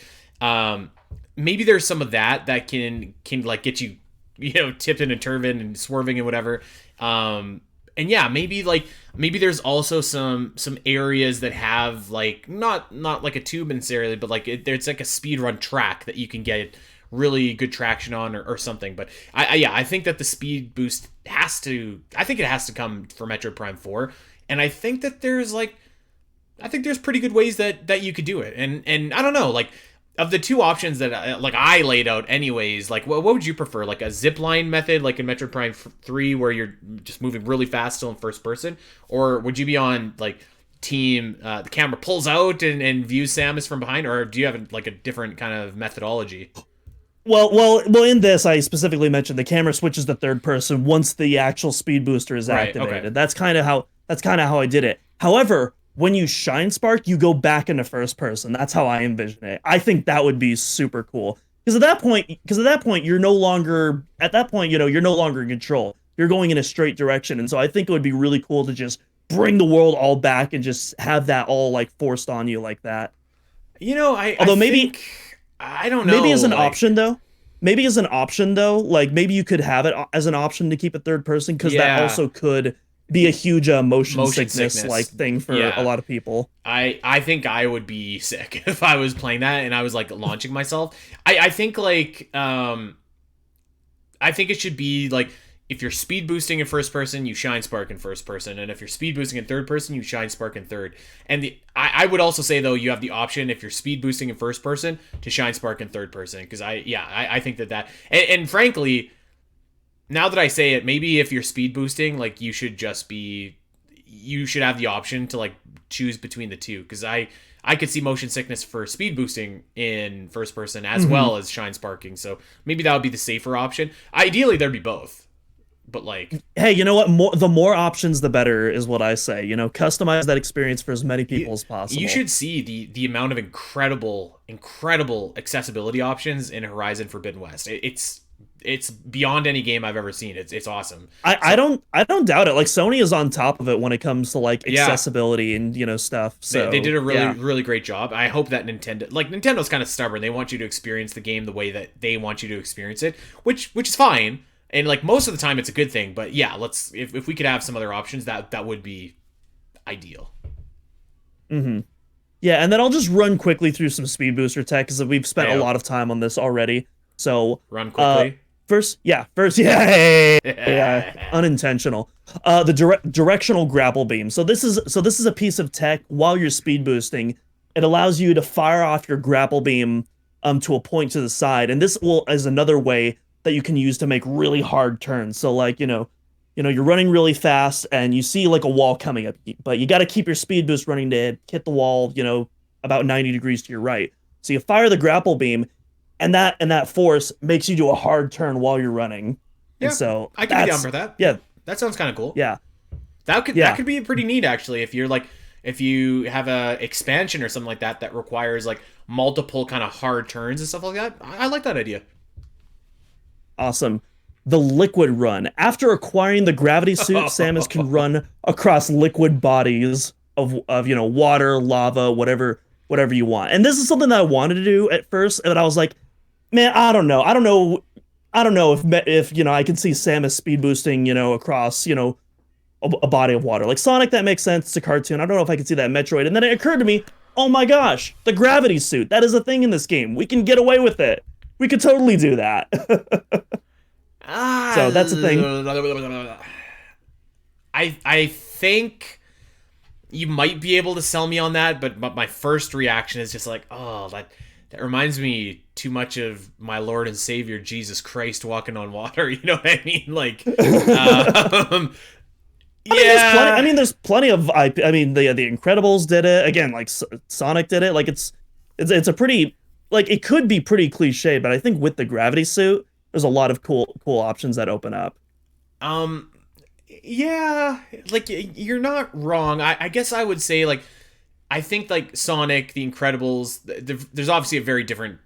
Maybe there's some of that can like get you tipping and turving and swerving and whatever. And yeah, maybe there's also some areas that have like not like a tube necessarily, but like there's like a speed run track that you can get really good traction on or something. But I think that the speed boost has to come for Metroid Prime 4, and I think that there's pretty good ways that you could do it. And I don't know, like of the two options that I laid out anyways, like what would you prefer, like a zip line method like in Metroid Prime 3 where you're just moving really fast still in first person, or would you be on like team the camera pulls out and views Samus from behind, or do you have like a different kind of methodology? Well. In this, I specifically mentioned the camera switches to third person once the actual speed booster is Right, activated. okay. That's kind of how I did it. However, when you shine spark, you go back into first person. That's how I envision it. I think that would be super cool because at that point, you're no longer you're no longer in control. You're going in a straight direction, and so I think it would be really cool to just bring the world all back and just have that all like forced on you like that. Although maybe I don't know. Maybe as an option though. Like maybe you could have it as an option to keep it third person because that also could be a huge motion sickness like thing for a lot of people. I think I would be sick if I was playing that and I was like launching myself. I think like I think it should be like if you're speed boosting in first person, you shine spark in first person, and if you're speed boosting in third person, you shine spark in third. And I would also say though, you have the option if you're speed boosting in first person to shine spark in third person, because I think that and frankly, now that I say it, maybe if you're speed boosting, like you should have the option to like choose between the two, because I could see motion sickness for speed boosting in first person as well as shine sparking. So maybe that would be the safer option. Ideally, there'd be both. But like, hey, you know what? The more options, the better is what I say. Customize that experience for as many people as possible. You should see the amount of incredible accessibility options in Horizon Forbidden West. It's beyond any game I've ever seen. It's awesome. I don't doubt it. Like Sony is on top of it when it comes to like accessibility and stuff. So they did a really great job. I hope that Nintendo's kind of stubborn. They want you to experience the game the way that they want you to experience it, which is fine. And like most of the time it's a good thing, but yeah, if we could have some other options, that would be ideal. Yeah, and then I'll just run quickly through some speed booster tech because we've spent a lot of time on this already. So run quickly. First, unintentional. The directional grapple beam. So this is a piece of tech while you're speed boosting. It allows you to fire off your grapple beam to a point to the side, and this is another way that you can use to make really hard turns. So like, you're running really fast and you see like a wall coming up, but you got to keep your speed boost running to hit the wall, about 90 degrees to your right. So you fire the grapple beam and that force makes you do a hard turn while you're running. Yeah, and so I can be down for that. Yeah. That sounds kind of cool. Yeah. That could be pretty neat actually if you have a expansion or something like that requires like multiple kind of hard turns and stuff like that. I like that idea. Awesome. The liquid run. After acquiring the gravity suit, Samus can run across liquid bodies of water, lava, whatever you want. And this is something that I wanted to do at first, but I was like, man, I don't know if I can see Samus speed boosting, across, a body of water. Like Sonic, that makes sense. It's a cartoon. I don't know if I can see that in Metroid. And then it occurred to me, oh my gosh, the gravity suit. That is a thing in this game. We can get away with it. We could totally do that. So that's the thing. I think you might be able to sell me on that, but my first reaction is just like, oh, that reminds me too much of my Lord and Savior Jesus Christ walking on water. You know what I mean? Like, there's plenty of. The Incredibles did it again. Like Sonic did it. Like it's a pretty. Like, it could be pretty cliche, but I think with the gravity suit, there's a lot of cool options that open up. Yeah, like you're not wrong. I guess I would say like I think like Sonic, The Incredibles, there's obviously a very different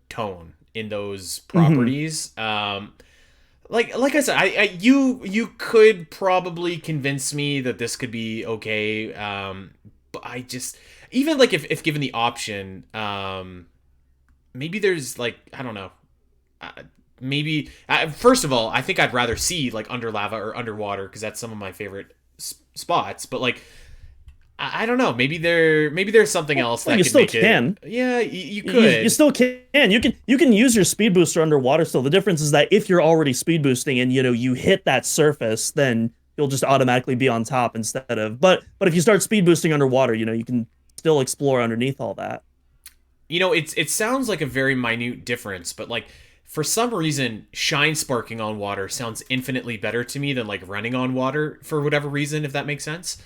tone in those Hmm. properties. Like I said, you could probably convince me that this could be okay. But I just even like if given the option, maybe there's like I don't know. Uh, maybe first of all, I think I'd rather see like under lava or underwater because that's some of my favorite spots. But like I don't know. Maybe there's something else Well, that you could still make it. can. Yeah, you You could. still can. You can use your speed booster underwater still. The difference is that if you're already speed boosting and you hit that surface, then you'll just automatically be on top instead of. But if you start speed boosting underwater, you can still explore underneath all that. It sounds like a very minute difference, but like for some reason, shine sparking on water sounds infinitely better to me than like running on water for whatever reason, if that makes sense.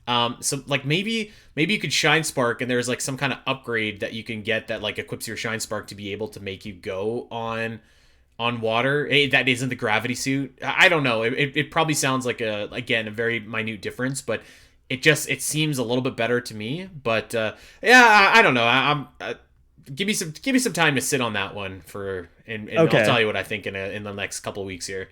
So like maybe you could shine spark and there's like some kind of upgrade that you can get that like equips your shine spark to be able to make you go on water. That isn't the gravity suit. I don't know. It probably sounds like a very minute difference, but it seems a little bit better to me. But yeah, I don't know. Give me some time to sit on that one and I'll tell Okay. you what I think in the next couple of weeks here.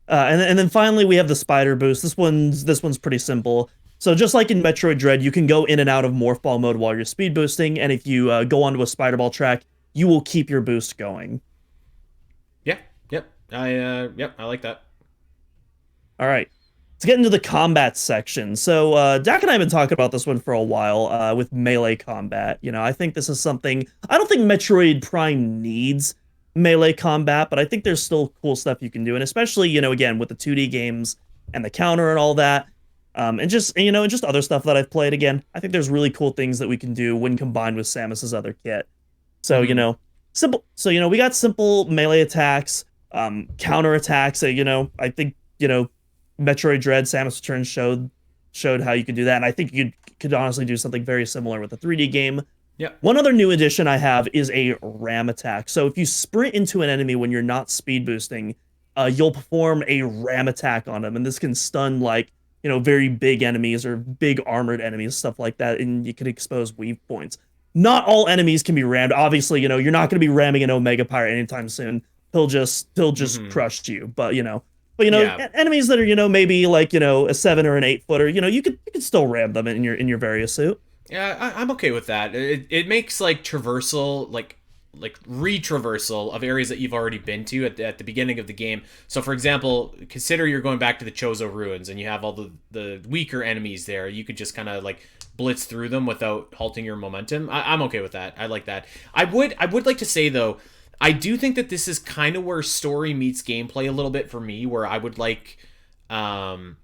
And then finally we have the spider boost. This one's pretty simple. So just like in Metroid Dread, you can go in and out of morph ball mode while you're speed boosting, and if you go onto a spider ball track, you will keep your boost going. Yeah, yep. I like that. All right. Let's get into the combat section. So Dak and I have been talking about this one for a while with melee combat. I think this is something. I don't think Metroid Prime needs melee combat, but I think there's still cool stuff you can do, and especially again with the 2D games and the counter and all that, and just other stuff that I've played. Again, I think there's really cool things that we can do when combined with Samus's other kit. So Hmm. simple. So we got simple melee attacks, counter attacks. I think Metroid Dread Samus Returns showed how you could do that, and I think you could honestly do something very similar with a 3D game. Yep. One other new addition I have is a ram attack. So if you sprint into an enemy when you're not speed boosting, you'll perform a ram attack on them, and this can stun like very big enemies or big armored enemies, stuff like that, and you can expose weave points. Not all enemies can be rammed. Obviously, you're not going to be ramming an Omega Pirate anytime soon. He'll just Hmm. crush you. But Yeah. enemies that are maybe like a 7 or an 8 footer, you could still ram them in your various suit. Yeah, I'm okay with that. It makes like traversal, like retraversal of areas that you've already been to at the beginning of the game. So, for example, consider you're going back to the Chozo ruins and you have all the weaker enemies there. You could just kind of like blitz through them without halting your momentum. I'm okay with that. I like that. I would like to say though, I do think that this is kind of where story meets gameplay a little bit for me. Where I would like, um,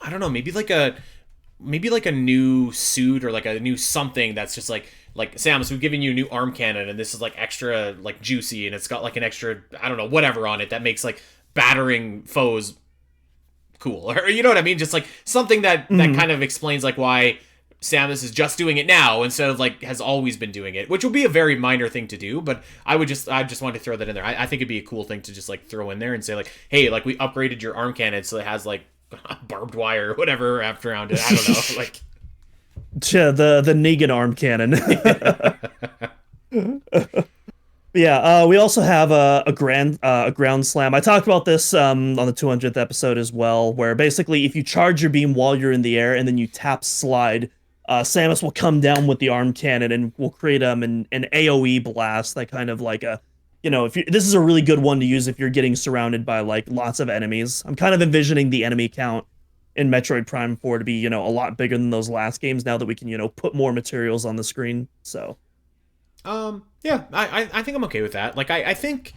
I don't know, maybe like a new suit or like a new something that's just like Samus, we've given you a new arm cannon and this is like extra like juicy and it's got like an extra I don't know whatever on it that makes like battering foes cool or you know what I mean, just like something that Mhm. kind of explains like why Samus is just doing it now instead of like has always been doing it, which will be a very minor thing to do, but I just wanted to throw that in there. I think it'd be a cool thing to just like throw in there and say like, hey, like we upgraded your arm cannon so it has like barbed wire or whatever wrapped around it. I don't know. Like Yeah, the Negan arm cannon. Yeah, we also have a ground slam. I talked about this on the 200th episode as well, where basically if you charge your beam while you're in the air and then you tap slide, Samus will come down with the arm cannon and will create an AOE blast that kind of like if you this is a really good one to use if you're getting surrounded by like lots of enemies. I'm kind of envisioning the enemy count in Metroid Prime 4 to be a lot bigger than those last games now that we can put more materials on the screen. So yeah, I think I'm okay with that. Like I think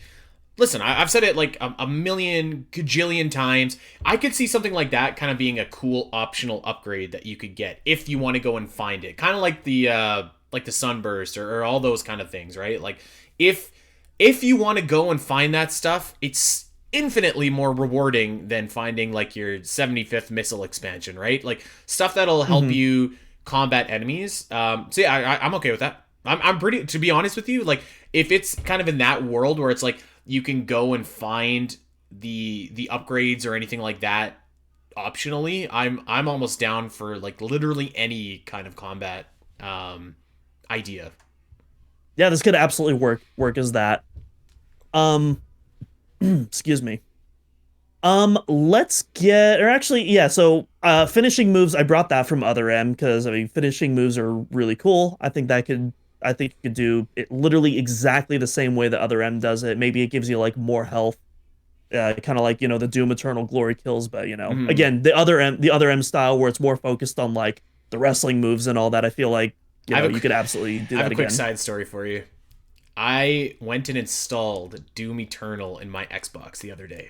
listen, I've said it like a million gajillion times. I could see something like that kind of being a cool optional upgrade that you could get if you want to go and find it. Kind of like the sunburst or all those kind of things, right? Like if if you want to go and find that stuff, it's infinitely more rewarding than finding like your 75th missile expansion, right? Like stuff that'll help mhm. you combat enemies. So yeah, I'm okay with that. I'm pretty, to be honest with you, like if it's kind of in that world where it's like you can go and find the upgrades or anything like that optionally, I'm almost down for like literally any kind of combat idea. Yeah, this could absolutely work as that. Um, excuse me. Let's get, or actually, yeah. So, finishing moves. I brought that from Other M because I mean, finishing moves are really cool. I think you could do it literally exactly the same way that Other M does it. Maybe it gives you like more health, kind of like the Doom Eternal Glory kills. But Mhm. again, the Other M style where it's more focused on like the wrestling moves and all that. I feel like I have a you could absolutely do I have that a quick again. side story for you. I went and installed Doom Eternal in my Xbox the other day.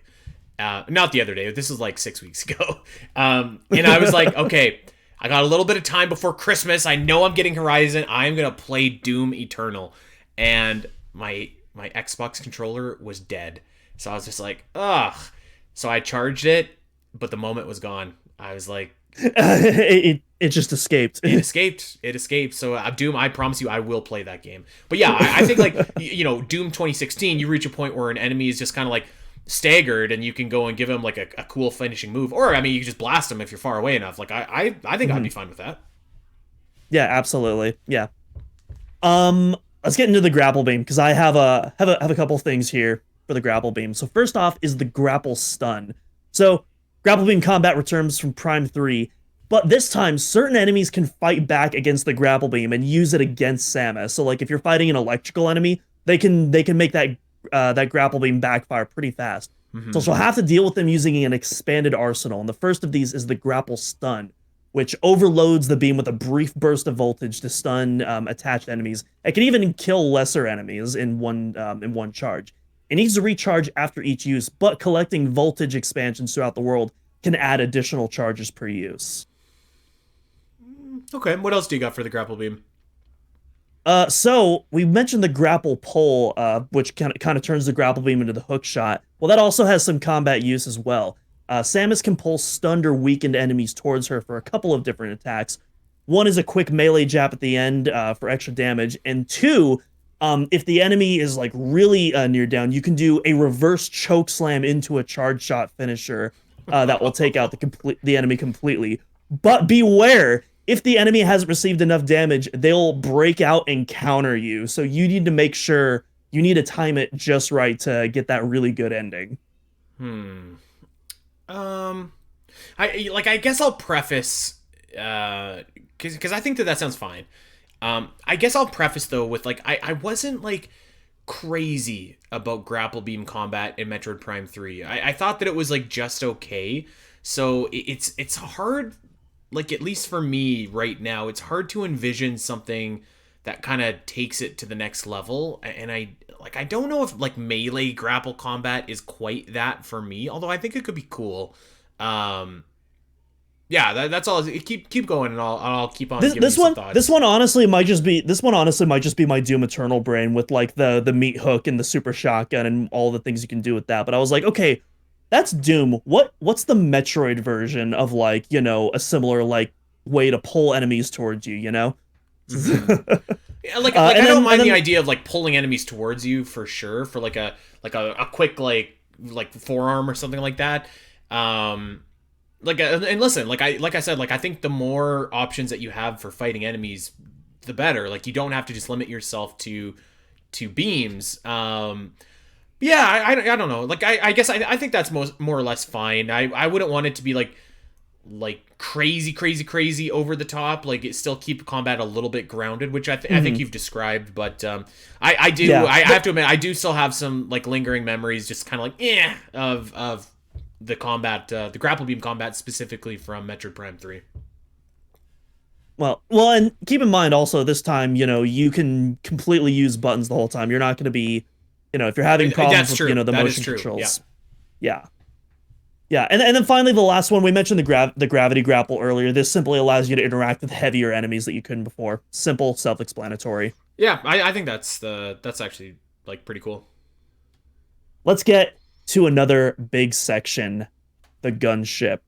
Not the other day. This was like 6 weeks ago. And I was like, okay, I got a little bit of time before Christmas. I know I'm getting Horizon. I'm gonna play Doom Eternal, and my Xbox controller was dead. So I was just like, ugh. So I charged it, but the moment was gone. I was like, It just escaped. it escaped. It escaped. So Doom, I promise you, I will play that game. But yeah, I think like Doom 2016, you reach a point where an enemy is just kind of like staggered, and you can go and give him like a cool finishing move, or I mean, you can just blast him if you're far away enough. Like I think I'd be Mhm. fine with that. Yeah, absolutely. Yeah. Let's get into the grapple beam because I have a couple things here for the grapple beam. So first off is the grapple stun. So grapple beam combat returns from Prime 3, but this time certain enemies can fight back against the grapple beam and use it against Samus. So like if you're fighting an electrical enemy, they can make that grapple beam backfire pretty fast. So Hmm. she'll have to deal with them using an expanded arsenal. And the first of these is the grapple stun, which overloads the beam with a brief burst of voltage to stun attached enemies. It can even kill lesser enemies in one charge. It needs to recharge after each use, but collecting voltage expansions throughout the world can add additional charges per use. Okay, what else do you got for the grapple beam? So we mentioned the grapple pole, which kind of turns the grapple beam into the hook shot. Well, that also has some combat use as well. Samus can pull stunned or weakened enemies towards her for a couple of different attacks. One is a quick melee jab at the end for extra damage, and two, if the enemy is like really near down, you can do a reverse choke slam into a charge shot finisher that will take out the enemy completely. But beware, if the enemy hasn't received enough damage, they'll break out and counter you. So you need to make sure you need to time it just right to get that really good ending. Hmm. Um, I guess I'll preface, because I think that sounds fine. I guess I'll preface though with like I wasn't like crazy about grapple beam combat in Metroid Prime 3. I thought that it was like just okay. So it's hard, like at least for me right now, it's hard to envision something that kind of takes it to the next level. And I don't know if like melee grapple combat is quite that for me, although I think it could be cool. Um yeah, that's all. Keep going, and I'll keep on This giving you this some one thoughts. this one honestly might just be my Doom Eternal brain with like the meat hook and the super shotgun and all the things you can do with that. But I was like, okay, that's Doom. What's the Metroid version of like, a similar like way to pull enemies towards you, you know? Hmm. Yeah, like And I don't then mind the then idea of like pulling enemies towards you for sure, for like a quick like forearm or something like that. Um, and listen, like I said, like I think the more options that you have for fighting enemies, the better. Like you don't have to just limit yourself to beams. Yeah, I don't know. Like I guess I think that's more or less fine. I wouldn't want it to be like crazy over the top. Like it still keep combat a little bit grounded, which I think mhm, you've described. But I do yeah. I have to admit I do still have some like lingering memories, just kind of like of the combat, the grapple beam combat specifically from Metroid Prime 3. Well, and keep in mind also this time, you can completely use buttons the whole time. You're not going to be, if you're having problems That's with, true. the That is motion true. Yeah. controls. Yeah. Yeah, and then finally the last one we mentioned the gravity grapple earlier. This simply allows you to interact with heavier enemies that you couldn't before. Simple, self-explanatory. Yeah, I think that's actually like pretty cool. Let's get to another big section, the gunship.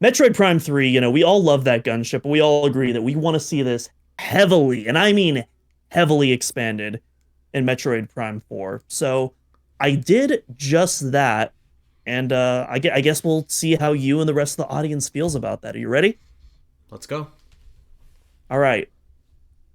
Metroid Prime 3, we all love that gunship, but we all agree that we want to see this heavily, and I mean heavily expanded in Metroid Prime 4. So I did just that And I guess we'll see how you and the rest of the audience feels about that. Are you ready? Let's go. All right.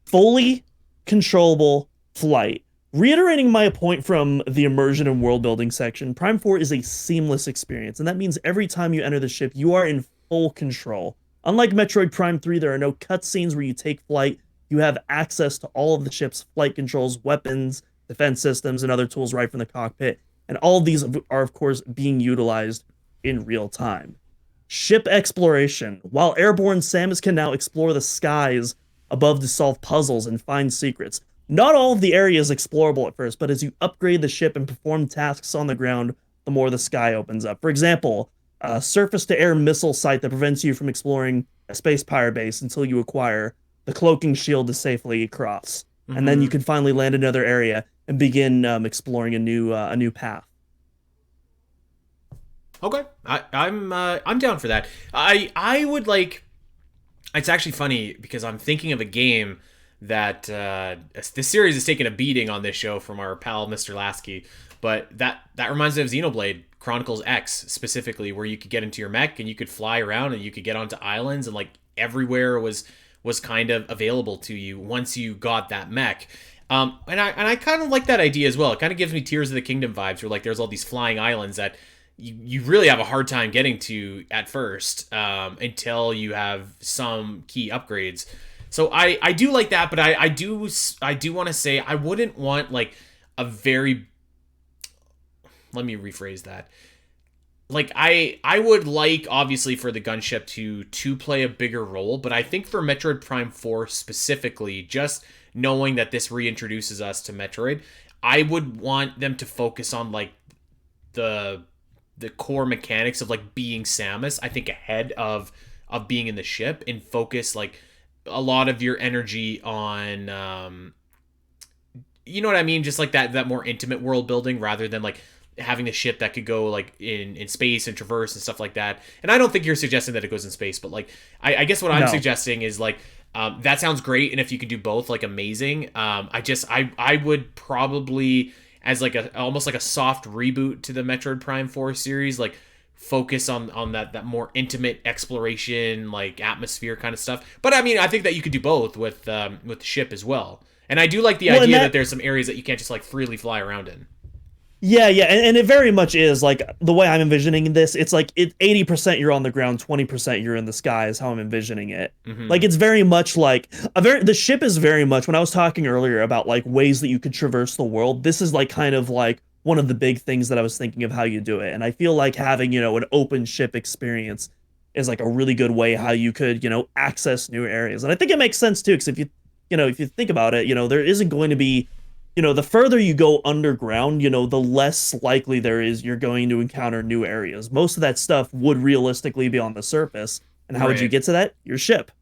Fully controllable flight. Reiterating my point from the immersion and world building section, Prime 4 is a seamless experience, and that means every time you enter the ship, you are in full control. Unlike Metroid Prime 3, there are no cutscenes where you take flight. You have access to all of the ship's flight controls, weapons, defense systems, and other tools right from the cockpit, and all of these are, of course, being utilized in real time. Ship exploration. While airborne, Samus can now explore the skies above to solve puzzles and find secrets. Not all of the area is explorable at first, but as you upgrade the ship and perform tasks on the ground, the more the sky opens up. For example, a surface-to-air missile site that prevents you from exploring a space pirate base until you acquire the cloaking shield to safely cross. And then you can finally land in another area and begin exploring a new path. Okay, I'm down for that. I would like. It's actually funny because I'm thinking of a game that this series is taking a beating on this show from our pal Mr. Lasky, but that reminds me of Xenoblade Chronicles X specifically, where you could get into your mech and you could fly around and you could get onto islands and like everywhere was kind of available to you once you got that mech. And I kind of like that idea as well. It kind of gives me Tears of the Kingdom vibes, where like there's all these flying islands that you really have a hard time getting to at first until you have some key upgrades. So I do like that, but I do want to say I wouldn't want like a very, let me rephrase that. Like I would like obviously for the gunship to play a bigger role, but I think for Metroid Prime 4 specifically, just knowing that this reintroduces us to Metroid, I would want them to focus on like the core mechanics of like being Samus, I think, ahead of being in the ship, and focus like a lot of your energy on you know what I mean, just like that more intimate world building rather than like having the ship that could go like in space and traverse and stuff like that. And I don't think you're suggesting that it goes in space, but like I guess what I'm suggesting is like that sounds great, and if you could do both, like amazing. I would probably, as like a almost like a soft reboot to the Metroid Prime 4 series, like focus on that more intimate exploration, like atmosphere kind of stuff. But I mean, I think that you could do both with the ship as well. And I do like the idea that there's some areas that you can't just like freely fly around in. Yeah, and it very much is like the way I'm envisioning this. It's like 80% you're on the ground, 20% you're in the sky is how I'm envisioning it. Like it's very much like the ship is very much, when I was talking earlier about like ways that you could traverse the world, this is like kind of like one of the big things that I was thinking of how you do it. And I feel like having, an open ship experience is like a really good way how you could, access new areas. And I think it makes sense too, because if you think about it, there isn't going to be, the further you go underground, the less likely there is you're going to encounter new areas. Most of that stuff would realistically be on the surface. And how would you get to that? Your ship.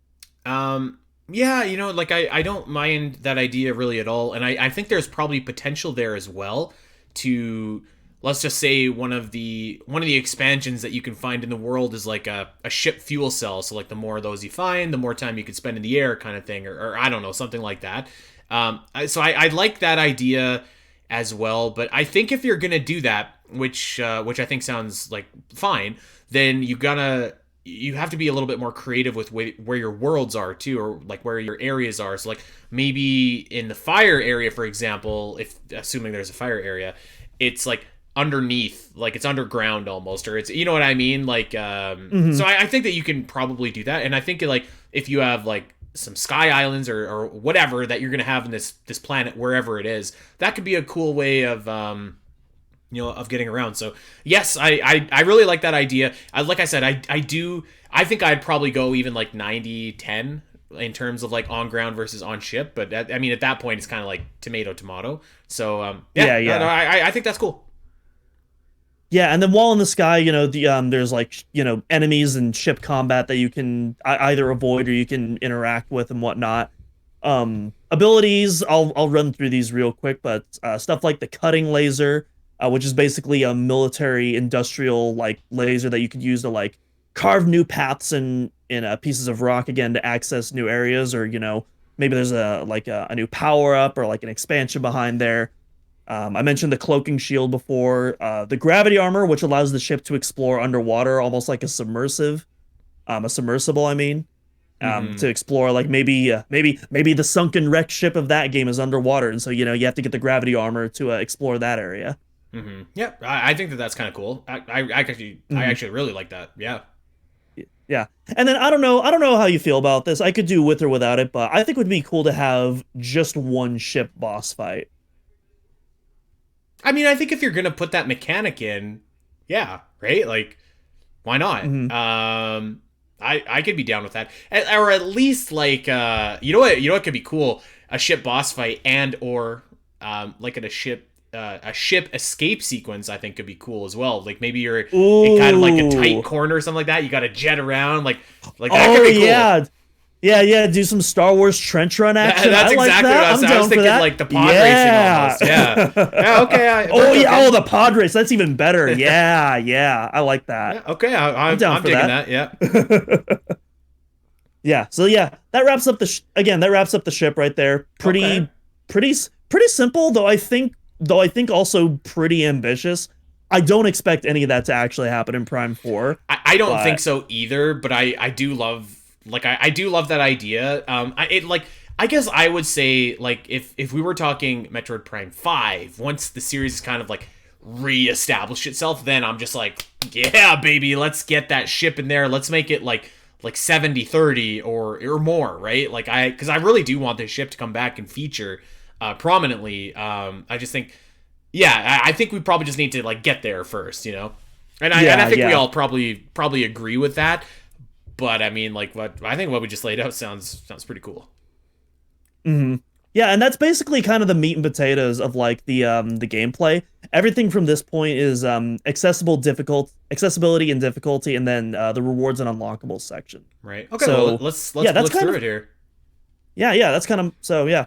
Yeah, like I don't mind that idea really at all. And I think there's probably potential there as well to, let's just say one of the expansions that you can find in the world is like a ship fuel cell. So like the more of those you find, the more time you could spend in the air kind of thing, or I don't know, something like that. So I like that idea as well, but I think if you're gonna do that, which I think sounds like fine, then you have to be a little bit more creative with where your worlds are too, or like where your areas are. So like maybe in the fire area, for example, if assuming there's a fire area, it's like underneath, like it's underground almost, or it's, you know what I mean, like so I think that you can probably do that. And I think like if you have like some sky islands or whatever that you're going to have in this planet, wherever it is, that could be a cool way of of getting around. So yes, I really like that idea. Like I said, I think I'd probably go even like 90-10 in terms of like on ground versus on ship, but I mean at that point it's kind of like tomato. So I think that's cool. Yeah, and then while in the sky, there's like, enemies and ship combat that you can either avoid or you can interact with and whatnot. Abilities, I'll run through these real quick, but stuff like the cutting laser, which is basically a military industrial like laser that you could use to like carve new paths in pieces of rock, again, to access new areas, or maybe there's a new power up or like an expansion behind there. I mentioned the cloaking shield before. The gravity armor, which allows the ship to explore underwater, almost like a submersible. I mean, Mm-hmm. to explore like maybe the sunken wreck ship of that game is underwater, and so you have to get the gravity armor to explore that area. Mm-hmm. Yeah, I think that that's kind of cool. I Mhm. actually really like that. Yeah. Yeah. And then I don't know how you feel about this. I could do with or without it, but I think it would be cool to have just one ship boss fight. I mean, I think if you're gonna put that mechanic in, yeah, right? Like, why not? Hmm. I could be down with that, or at least like, you know what could be cool? A ship boss fight and or like at a ship escape sequence. I think could be cool as well. Like maybe you're in kind of like a tight Ooh. corner or something like that. You got to jet around, like that could Oh be cool. yeah. Yeah, yeah, do some Star Wars trench run action. That's I like exactly what that. I'm I was down for thinking, that. like the pod racing Yeah. almost. Yeah, yeah, okay, Oh yeah, okay. oh the pod race. That's even better. Yeah, yeah. I like that. Yeah, okay, I'm down I'm for digging that. that. Yeah. Yeah. So yeah, that wraps up again, that wraps up the ship right there. Okay. Pretty simple, though I think also pretty ambitious. I don't expect any of that to actually happen in Prime 4, I don't think but so either, but I do love I do love that idea. I guess I would say like if we were talking Metroid Prime 5, once the series is kind of like reestablished itself, then I'm just like, yeah, baby, let's get that ship in there. Let's make it like 70-30 or more, right? Like cuz I really do want this ship to come back and feature prominently. I just think yeah, I think we probably just need to like get there first, you know. And I yeah, think we yeah. all probably agree with that. But I mean, like what we just laid out sounds pretty cool. Hmm. Yeah, and that's basically kind of the meat and potatoes of like the gameplay. Everything from this point is accessibility and difficulty, and then the rewards and unlockables section. Right. Okay. Well, So let's yeah, that's blitz kind through of it here. yeah, that's kind of so yeah.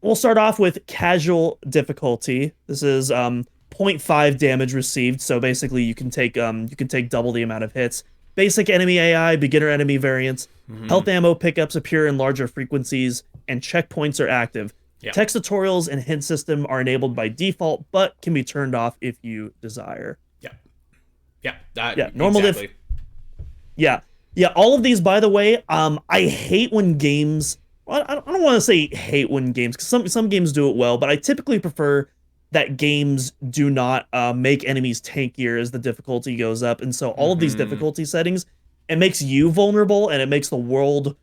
We'll start off with casual difficulty. This is zero point 0.5 damage received, so basically you can take double the amount of hits. Basic enemy AI, beginner enemy variants, Hmm. health ammo pickups appear in larger frequencies, and checkpoints are active. Yeah. Text tutorials and hint system are enabled by default, but can be turned off if you desire. Yeah. Yeah. Yeah, normal diff Exactly. Yeah, yeah. All of these, by the way, I hate when games. Well, I don't want to say hate when games, because some games do it well, but I typically prefer that games do not make enemies tankier as the difficulty goes up, and so all of these Hmm. difficulty settings, it makes you vulnerable and it makes the world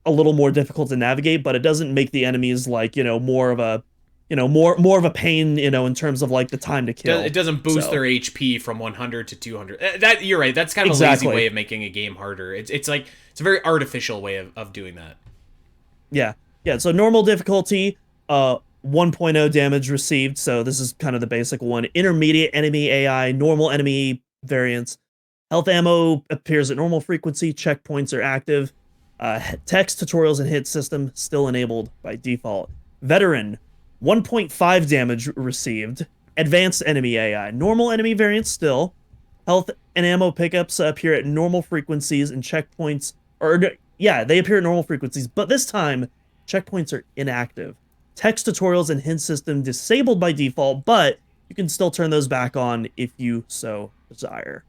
a little more difficult to navigate, but it doesn't make the enemies like more of a more of a pain in terms of like the time to It kill. doesn't boost So their HP from 100 to 200. That you're right. That's kind of a lazy way exactly. of making a game harder. It's like it's a very artificial way of doing that. Yeah. Yeah. So normal difficulty, 1.0 damage received. So this is kind of the basic one. Intermediate enemy AI, normal enemy variants. Health ammo appears at normal frequency. Checkpoints are active. Text tutorials and hit system still enabled by default. Veteran, 1.5 damage received. Advanced enemy AI, normal enemy variants still. Health and ammo pickups appear at normal frequencies and checkpoints, or yeah, they appear at normal frequencies, but this time checkpoints are inactive. Text tutorials and hint system disabled by default, but you can still turn those back on if you so desire.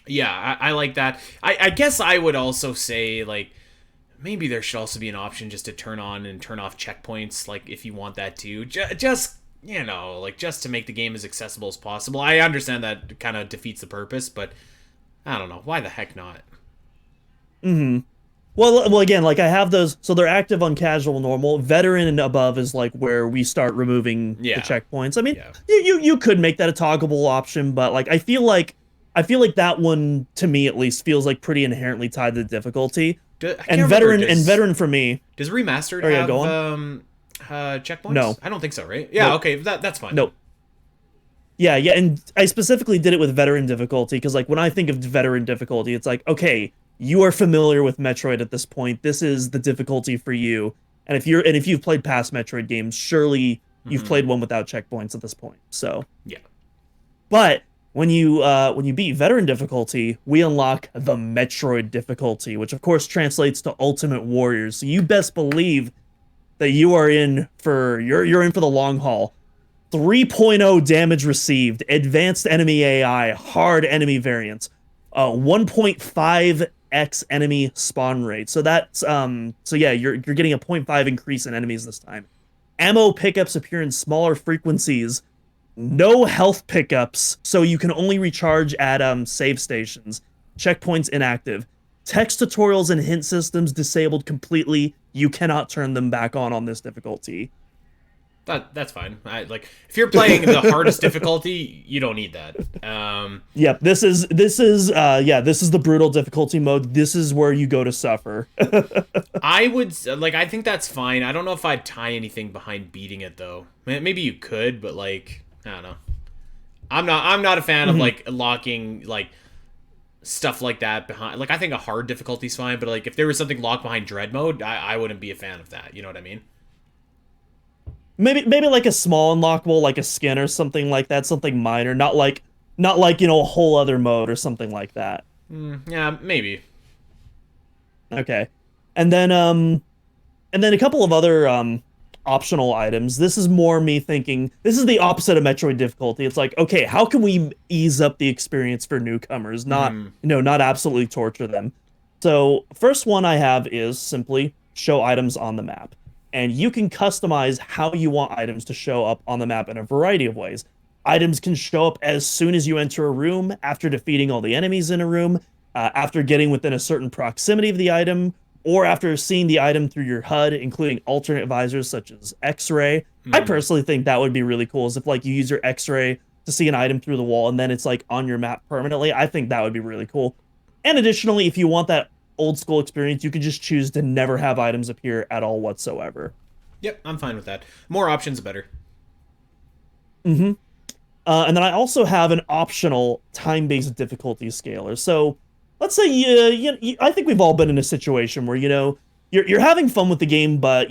Yeah, I like that. I guess I would also say like maybe there should also be an option just to turn on and turn off checkpoints, like if you want that too. Just like just to make the game as accessible as possible. I understand that kind of defeats the purpose, but I don't know why the heck not. Mm-hmm. Well, again, like I have those, so they're active on casual, normal, veteran, and above is like where we start removing the Yeah, checkpoints. I mean, yeah. you could make that a toggleable option, but like I feel like that one to me at least feels like pretty inherently tied to the difficulty. I can't remember. And veteran for me. Does remastered Oh yeah, have go on. checkpoints? No, I don't think so, right? Yeah, nope, okay, that's fine then. nope. Yeah, yeah, and I specifically did it with veteran difficulty because like when I think of veteran difficulty, it's like okay, you are familiar with Metroid at this point. This is the difficulty for you. And if you've played past Metroid games, surely you've Hmm. played one without checkpoints at this point. So, Yeah. but when you beat veteran difficulty, we unlock the Metroid difficulty, which of course translates to Ultimate Warriors. So you best believe that you are in for you're in for the long haul. 3.0 damage received, advanced enemy AI, hard enemy variants, 1.5x enemy spawn rate. So that's so yeah, you're getting a 0.5 increase in enemies this time. Ammo pickups appear in smaller frequencies. No health pickups, so you can only recharge at save stations. Checkpoints inactive. Text tutorials and hint systems disabled completely. You cannot turn them back on this difficulty. That's fine. If you're playing the hardest difficulty, you don't need that. Yep, this is the brutal difficulty mode. This is where you go to suffer. I think that's fine. I don't know if I'd tie anything behind beating it though. Maybe you could, but like I don't know. I'm not a fan of like locking like stuff like that behind. Like I think a hard difficulty's fine, but like if there was something locked behind dread mode, I wouldn't be a fan of that. You know what I mean? Maybe like a small unlockable, like a skin or something like that, something minor, not like a whole other mode or something like that. Yeah, maybe. Okay, and then a couple of other optional items. This is more me thinking. This is the opposite of Metroid difficulty. It's like, okay, how can we ease up the experience for newcomers? Not absolutely torture them. So first one I have is simply show items on the map. And you can customize how you want items to show up on the map in a variety of ways. Items can show up as soon as you enter a room, after defeating all the enemies in a room, after getting within a certain proximity of the item, or after seeing the item through your HUD, including alternate visors such as X-ray. I personally think that would be really cool, is if like you use your X-ray to see an item through the wall and then it's like on your map permanently. I think that would be really cool. And additionally, if you want that old school experience, you can just choose to never have items appear at all whatsoever. Yep, I'm fine with that. More options, better. And then I also have an optional time-based difficulty scaler. So let's say I think we've all been in a situation where you're having fun with the game, but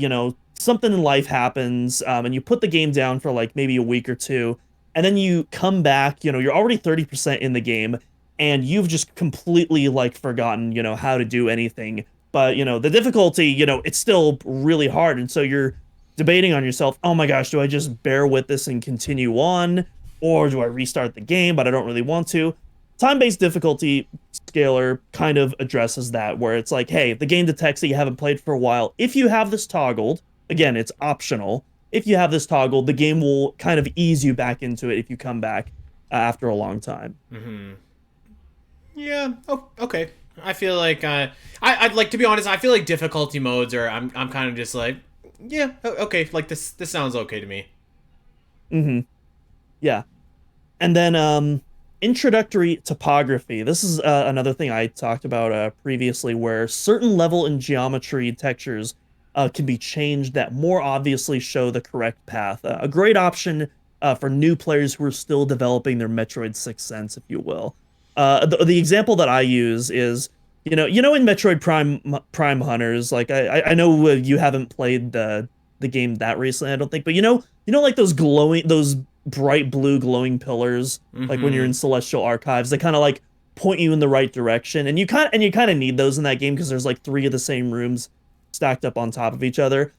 something in life happens, and you put the game down for like maybe a week or two, and then you come back. You're already 30% in the game. And you've just completely like forgotten, how to do anything. But, the difficulty, it's still really hard. And so you're debating on yourself, oh my gosh, do I just bear with this and continue on? Or do I restart the game, but I don't really want to? Time-based difficulty scaler kind of addresses that, where it's like, hey, the game detects that you haven't played for a while. If you have this toggled, again, it's optional. If you have this toggled, the game will kind of ease you back into it if you come back after a long time. Yeah. Oh, okay. I feel like I'd like to be honest. I feel like difficulty modes are. I'm kind of just like, yeah, okay. Like this sounds okay to me. Yeah, and then introductory topography. This is another thing I talked about previously, where certain level and geometry textures can be changed that more obviously show the correct path. A great option for new players who are still developing their Metroid Sixth Sense, if you will. The example that I use is, in Metroid Prime Hunters, like I know you haven't played the game that recently, I don't think, but like those bright blue glowing pillars, like when you're in Celestial Archives, they kind of like point you in the right direction, and you kind of need those in that game because there's like 3 of the same rooms stacked up on top of each other.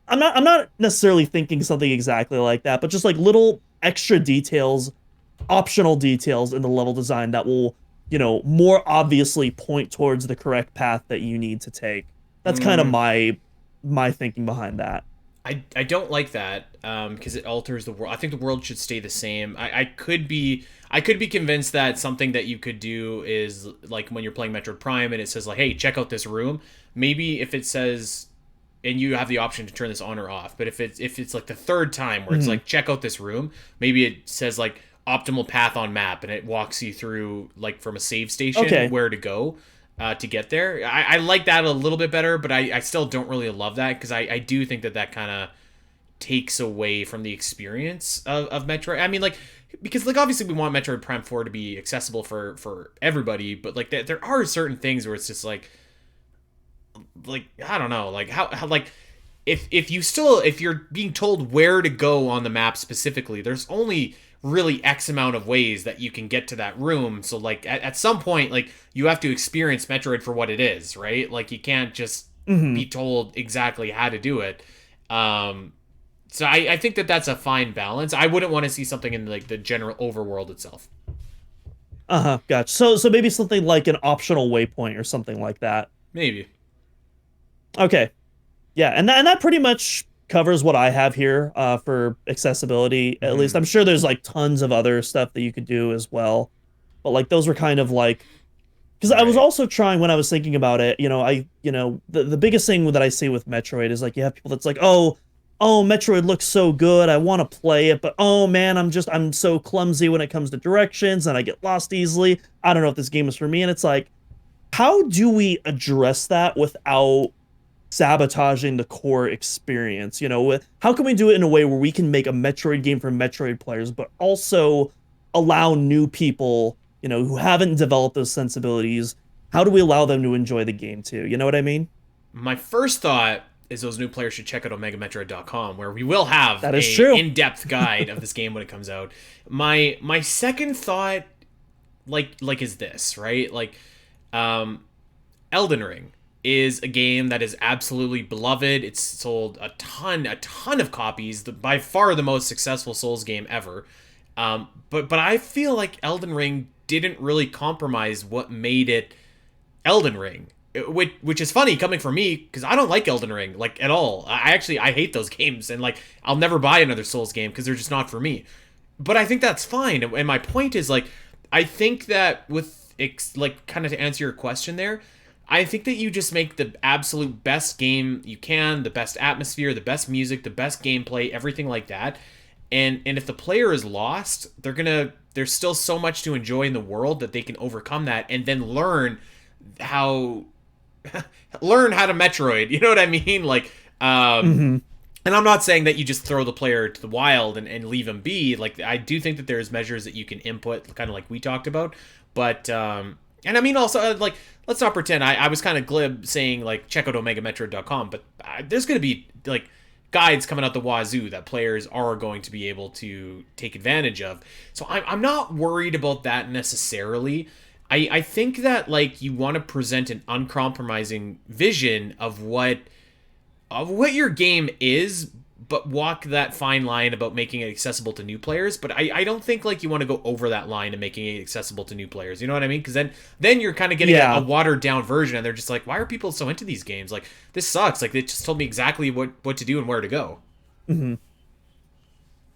I'm not necessarily thinking something exactly like that, but just like little extra details, optional details in the level design that will, more obviously point towards the correct path that you need to take. That's kind of my thinking behind that. I don't like that because it alters the world. I think the world should stay the same. I could be convinced that something that you could do is like when you're playing Metroid Prime and it says like, hey, check out this room. Maybe if it says, and you have the option to turn this on or off, but if it's like the third time where it's like, check out this room, maybe it says like optimal path on map and it walks you through like from a save station where to go to get there. I like that a little bit better, but I still don't really love that because I do think that kind of takes away from the experience of Metroid. I mean, like, because like obviously we want Metroid Prime 4 to be accessible for everybody, but like there are certain things where it's just like I don't know, like how like if you're being told where to go on the map specifically, there's only really X amount of ways that you can get to that room. So like at some point, like you have to experience Metroid for what it is, right? Like you can't just be told exactly how to do it. So I think that that's a fine balance. I wouldn't want to see something in like the general overworld itself. Uh-huh, gotcha. So maybe something like an optional waypoint or something like that. Maybe. Okay. Yeah, and that pretty much covers what I have here for accessibility. At least Hmm. I'm sure there's like tons of other stuff that you could do as well. But like those were kind of like because I was Right. also trying when I was thinking about it, the biggest thing that I see with Metroid is like you have people that's like, oh, Metroid looks so good, I want to play it, but oh man, I'm so clumsy when it comes to directions and I get lost easily. I don't know if this game is for me. And it's like, how do we address that without sabotaging the core experience? How can we do it in a way where we can make a Metroid game for Metroid players, but also allow new people, who haven't developed those sensibilities? How do we allow them to enjoy the game too? You know what I mean? My first thought is those new players should check out OmegaMetroid.com, where we will have That is a true. in-depth guide of this game when it comes out. My second thought, like is this, right? Like, um, Elden Ring is a game that is absolutely beloved. It's sold a ton of copies. By far the most successful Souls game ever. But I feel like Elden Ring didn't really compromise what made it Elden Ring. Which is funny coming from me because I don't like Elden Ring like at all. I hate those games, and like I'll never buy another Souls game because they're just not for me. But I think that's fine. And my point is like I think that with like kind of to answer your question there, I think that you just make the absolute best game you can, the best atmosphere, the best music, the best gameplay, everything like that. And if the player is lost, there's still so much to enjoy in the world that they can overcome that and then how learn how to Metroid. You know what I mean? Like, Hmm. and I'm not saying that you just throw the player to the wild and leave him be. Like, I do think that there's measures that you can input, kind of like we talked about. But, and I mean, also, like, let's not pretend. I was kind of glib saying, like, check out OmegaMetroid.com, but there's going to be, like, guides coming out the wazoo that players are going to be able to take advantage of. So I'm not worried about that necessarily. I think that like you want to present an uncompromising vision of what your game is, but walk that fine line about making it accessible to new players. But I don't think like you want to go over that line and making it accessible to new players. You know what I mean? Because then you're kind of getting a Yeah. watered down version, and they're just like, why are people so into these games? Like this sucks. Like they just told me exactly what to do and where to go. Hmm.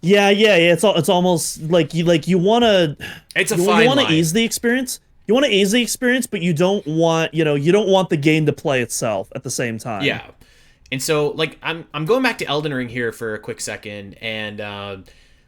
Yeah. It's almost like you want to It's a you fine want to line. ease the experience. You want to ease the experience, but you don't want the game to play itself at the same time. Yeah. And so like I'm going back to Elden Ring here for a quick second, and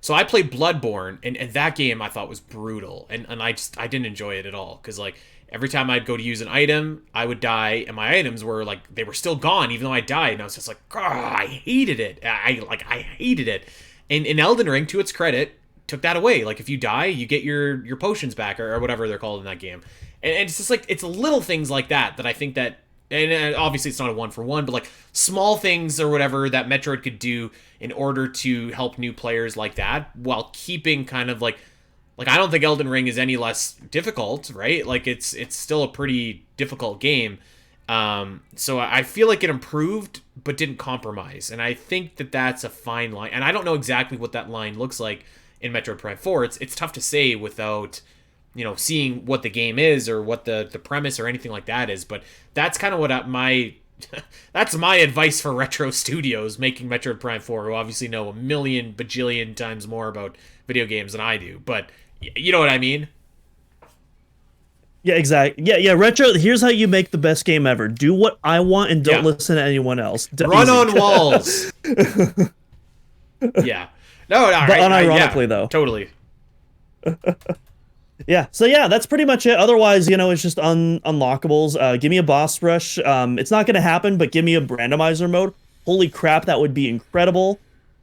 so I played Bloodborne, and that game I thought was brutal, and I didn't enjoy it at all because like every time I'd go to use an item, I would die, and my items were like they were still gone even though I died, and I was just like, I hated it. I hated it. And in Elden Ring, to its credit, took that away. Like if you die, you get your potions back or whatever they're called in that game. And it's just like it's little things like that I think that, and obviously it's not a one for one, but like small things or whatever that Metroid could do in order to help new players like that while keeping kind of like I don't think Elden Ring is any less difficult, right? Like it's still a pretty difficult game. So I feel like it improved but didn't compromise, and I think that that's a fine line. And I don't know exactly what that line looks like in Metroid Prime 4. It's tough to say without seeing what the game is or what the premise or anything like that is. But that's kind of what my that's my advice for retro studios making Metroid Prime 4, who obviously know a million bajillion times more about video games than I do. But you know what I mean? Yeah, exactly. Yeah. Retro. Here's how you make the best game ever. Do what I want and don't Yeah. listen to anyone else. Run Easy. on walls. Yeah. No, But unironically, yeah, though. totally. Yeah. So yeah, that's pretty much it. Otherwise, it's just unlockables. Give me a boss rush. It's not gonna happen, but give me a randomizer mode. Holy crap, that would be incredible.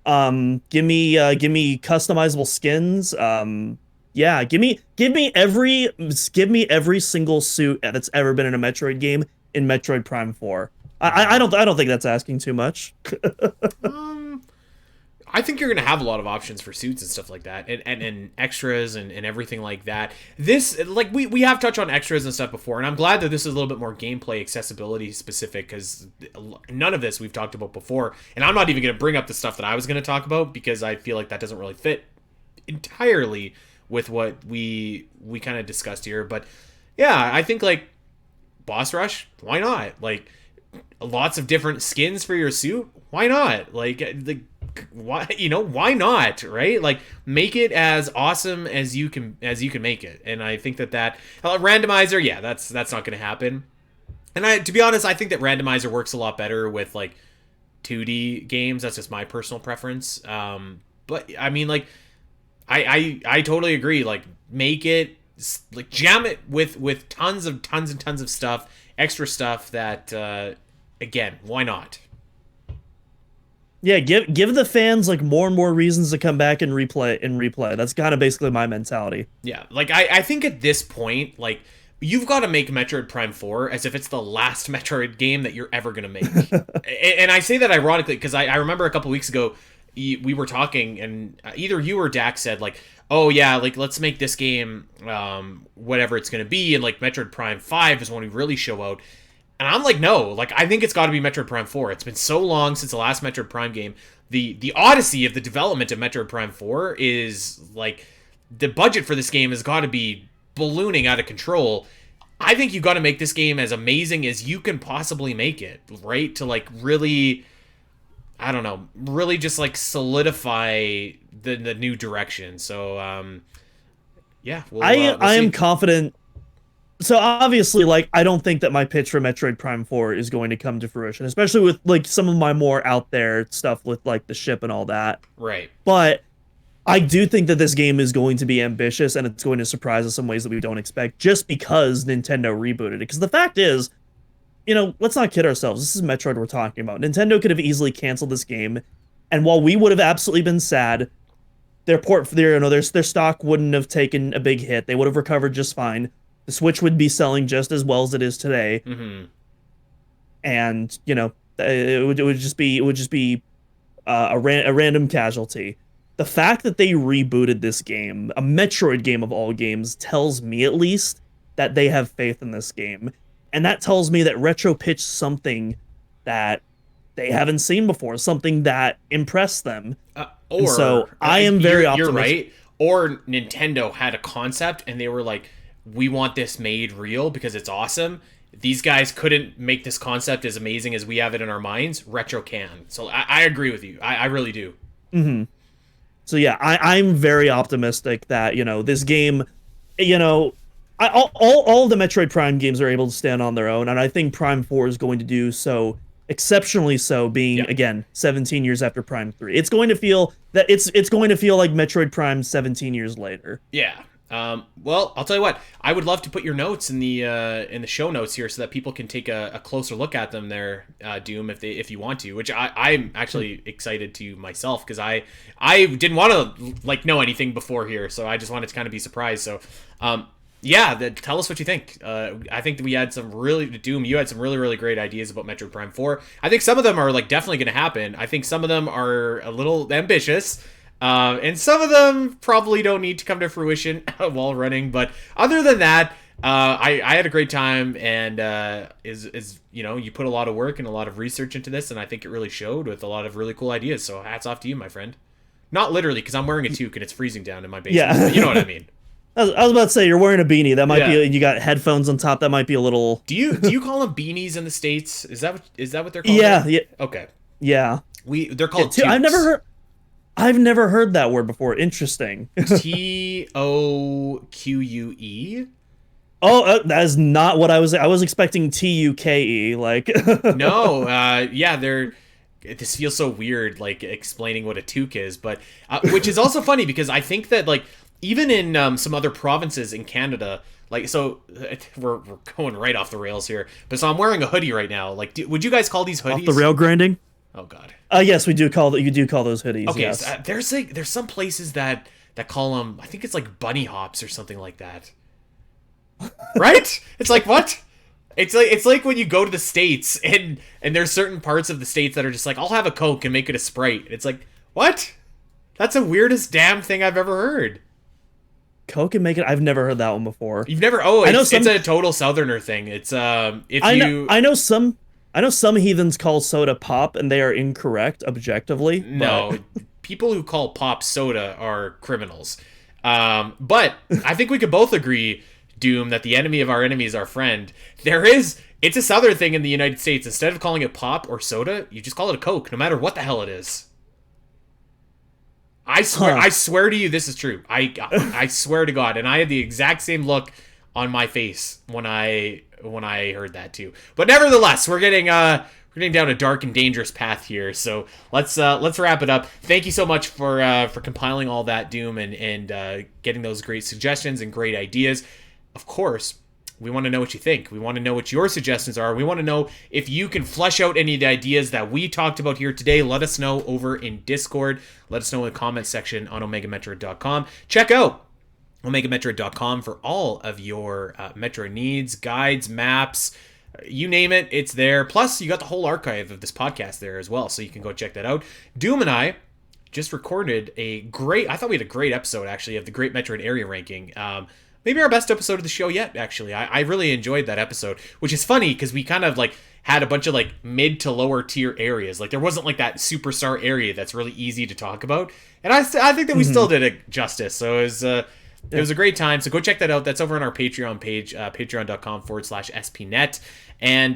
Give me customizable skins. Yeah, give me every single suit that's ever been in a Metroid game in Metroid Prime 4. I don't think that's asking too much. Um, I think you're going to have a lot of options for suits and stuff like that, and extras and everything like that. This, like, we have touched on extras and stuff before, and I'm glad that this is a little bit more gameplay accessibility specific, because none of this we've talked about before, and I'm not even going to bring up the stuff that I was going to talk about, because I feel like that doesn't really fit entirely with what we kind of discussed here. But yeah, I think, like, boss rush, why not? Like, lots of different skins for your suit, why not? Like, why, why not, right? Like, make it as awesome as you can make it. And I think that randomizer, yeah, that's not going to happen. And to be honest, I think that randomizer works a lot better with, like, 2D games. That's just my personal preference. But I mean, like, I totally agree. Like, make it, like, jam it with tons and tons of stuff, extra stuff that, again, why not? Yeah, give the fans, like, more and more reasons to come back and replay. That's kind of basically my mentality. Yeah, like, I think at this point, like, you've got to make Metroid Prime 4 as if it's the last Metroid game that you're ever going to make. And I say that ironically, because I remember a couple weeks ago, we were talking, and either you or Dax said, like, oh yeah, like, let's make this game whatever it's going to be, and, like, Metroid Prime 5 is when we really show out. And I'm like, no, like, I think it's got to be Metroid Prime 4. It's been so long since the last Metroid Prime game. The odyssey of the development of Metroid Prime 4 is, like, the budget for this game has got to be ballooning out of control. I think you got to make this game as amazing as you can possibly make it, right? To, like, really, I don't know, really just, like, solidify the new direction. So, yeah. We'll I see. am confident. So obviously, like, I don't think that my pitch for Metroid Prime 4 is going to come to fruition, especially with, like, some of my more out there stuff with, like, the ship and all that. Right. But I do think that this game is going to be ambitious, and it's going to surprise us in ways that we don't expect, just because Nintendo rebooted it. Because the fact is, let's not kid ourselves. This is Metroid we're talking about. Nintendo could have easily canceled this game, and while we would have absolutely been sad, their stock wouldn't have taken a big hit. They would have recovered just fine. The Switch would be selling just as well as it is today. Mm-hmm. And, it would just be a random casualty. The fact that they rebooted this game, a Metroid game of all games, tells me at least that they have faith in this game. And that tells me that Retro pitched something that they haven't seen before, something that impressed them. So I am very optimistic. You're right. Or Nintendo had a concept and they were like, we want this made real because it's awesome. These guys couldn't make this concept as amazing as we have it in our minds. Retro can. So I agree with you. I really do. Mm-hmm. So yeah, I'm very optimistic that, this game, all of the Metroid Prime games are able to stand on their own, and I think Prime 4 is going to do so exceptionally so, being, again, 17 years after Prime 3. It's going to feel like Metroid Prime 17 years later. Yeah. Well, I'll tell you what. I would love to put your notes in the show notes here so that people can take a closer look at them there, Doom, if you want to. Which I'm actually excited to myself, because I didn't want to, like, know anything before here, so I just wanted to kind of be surprised. So, tell us what you think. I think that we had some really, Doom, you had some really, really great ideas about Metroid Prime 4. I think some of them are, like, definitely going to happen. I think some of them are a little ambitious. And some of them probably don't need to come to fruition while running, but other than that, I had a great time, and you put a lot of work and a lot of research into this, and I think it really showed with a lot of really cool ideas. So hats off to you, my friend. Not literally, because I'm wearing a toque and it's freezing down in my basement. Yeah, but you know what I mean. I was about to say, you're wearing a beanie. That might be. You got headphones on top. That might be a little. Do you call them beanies in the States? Is that what they're called? Yeah. Okay. Yeah. They're called. Yeah, I've never heard that word before. Interesting. Toque. Oh, that is not what I was expecting. TUKE. Like. No. Yeah. This feels so weird, like, explaining what a toque is, but which is also funny because I think that, like, even in some other provinces in Canada, like, so we're going right off the rails here, but so I'm wearing a hoodie right now. Like, would you guys call these hoodies off the rail grinding? Oh God. Yes, you do call those hoodies. Okay, yes. So, there's some places that call them, I think it's like bunny hops or something like that. Right? It's like, what? It's like when you go to the States and there's certain parts of the States that are just like, I'll have a Coke and make it a Sprite. It's like, what? That's the weirdest damn thing I've ever heard. Coke and make it. I've never heard that one before. You've never? Oh, I know it's a total Southerner thing. It's I know some heathens call soda pop, and they are incorrect objectively. No, people who call pop soda are criminals. But I think we could both agree, Doom, that the enemy of our enemy is our friend. It's a Southern thing in the United States. Instead of calling it pop or soda, you just call it a Coke, no matter what the hell it is. I swear to you, this is true. I swear to God, and I had the exact same look on my face when I heard that too. But nevertheless, we're getting down a dark and dangerous path here. So let's wrap it up. Thank you so much for compiling all that, Doom, and getting those great suggestions and great ideas. Of course, we want to know what you think. We want to know what your suggestions are. We want to know if you can flesh out any of the ideas that we talked about here today. Let us know over in Discord. Let us know in the comments section on OmegaMetroid.com. Check out OmegaMetroid.com for all of your Metroid needs, guides, maps, you name it, it's there. Plus, you got the whole archive of this podcast there as well, so you can go check that out. Doom and I just recorded I thought we had a great episode, actually, of the Great Metroid Area Ranking. Maybe our best episode of the show yet, actually. I really enjoyed that episode, which is funny because we kind of like had a bunch of like mid to lower tier areas. Like there wasn't like that superstar area that's really easy to talk about. And I think that we still did it justice. So it was a great time. So go check that out. That's over on our Patreon page, patreon.com/spnet. And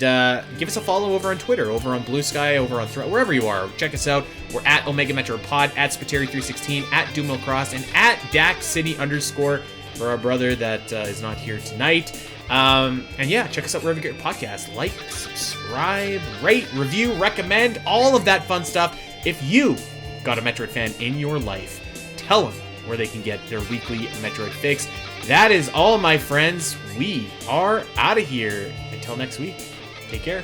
give us a follow over on Twitter, over on Blue Sky, over on wherever you are. Check us out. We're at Omega Metro Pod, at Spiteri316, at Doomil Cross, and at DaxCity_ for our brother that is not here tonight. And yeah, check us out wherever you get your podcast. Like, subscribe, rate, review, recommend, all of that fun stuff. If you got a Metroid fan in your life, tell them where they can get their weekly Metroid fix. That is all, my friends. We are out of here. Until next week, take care.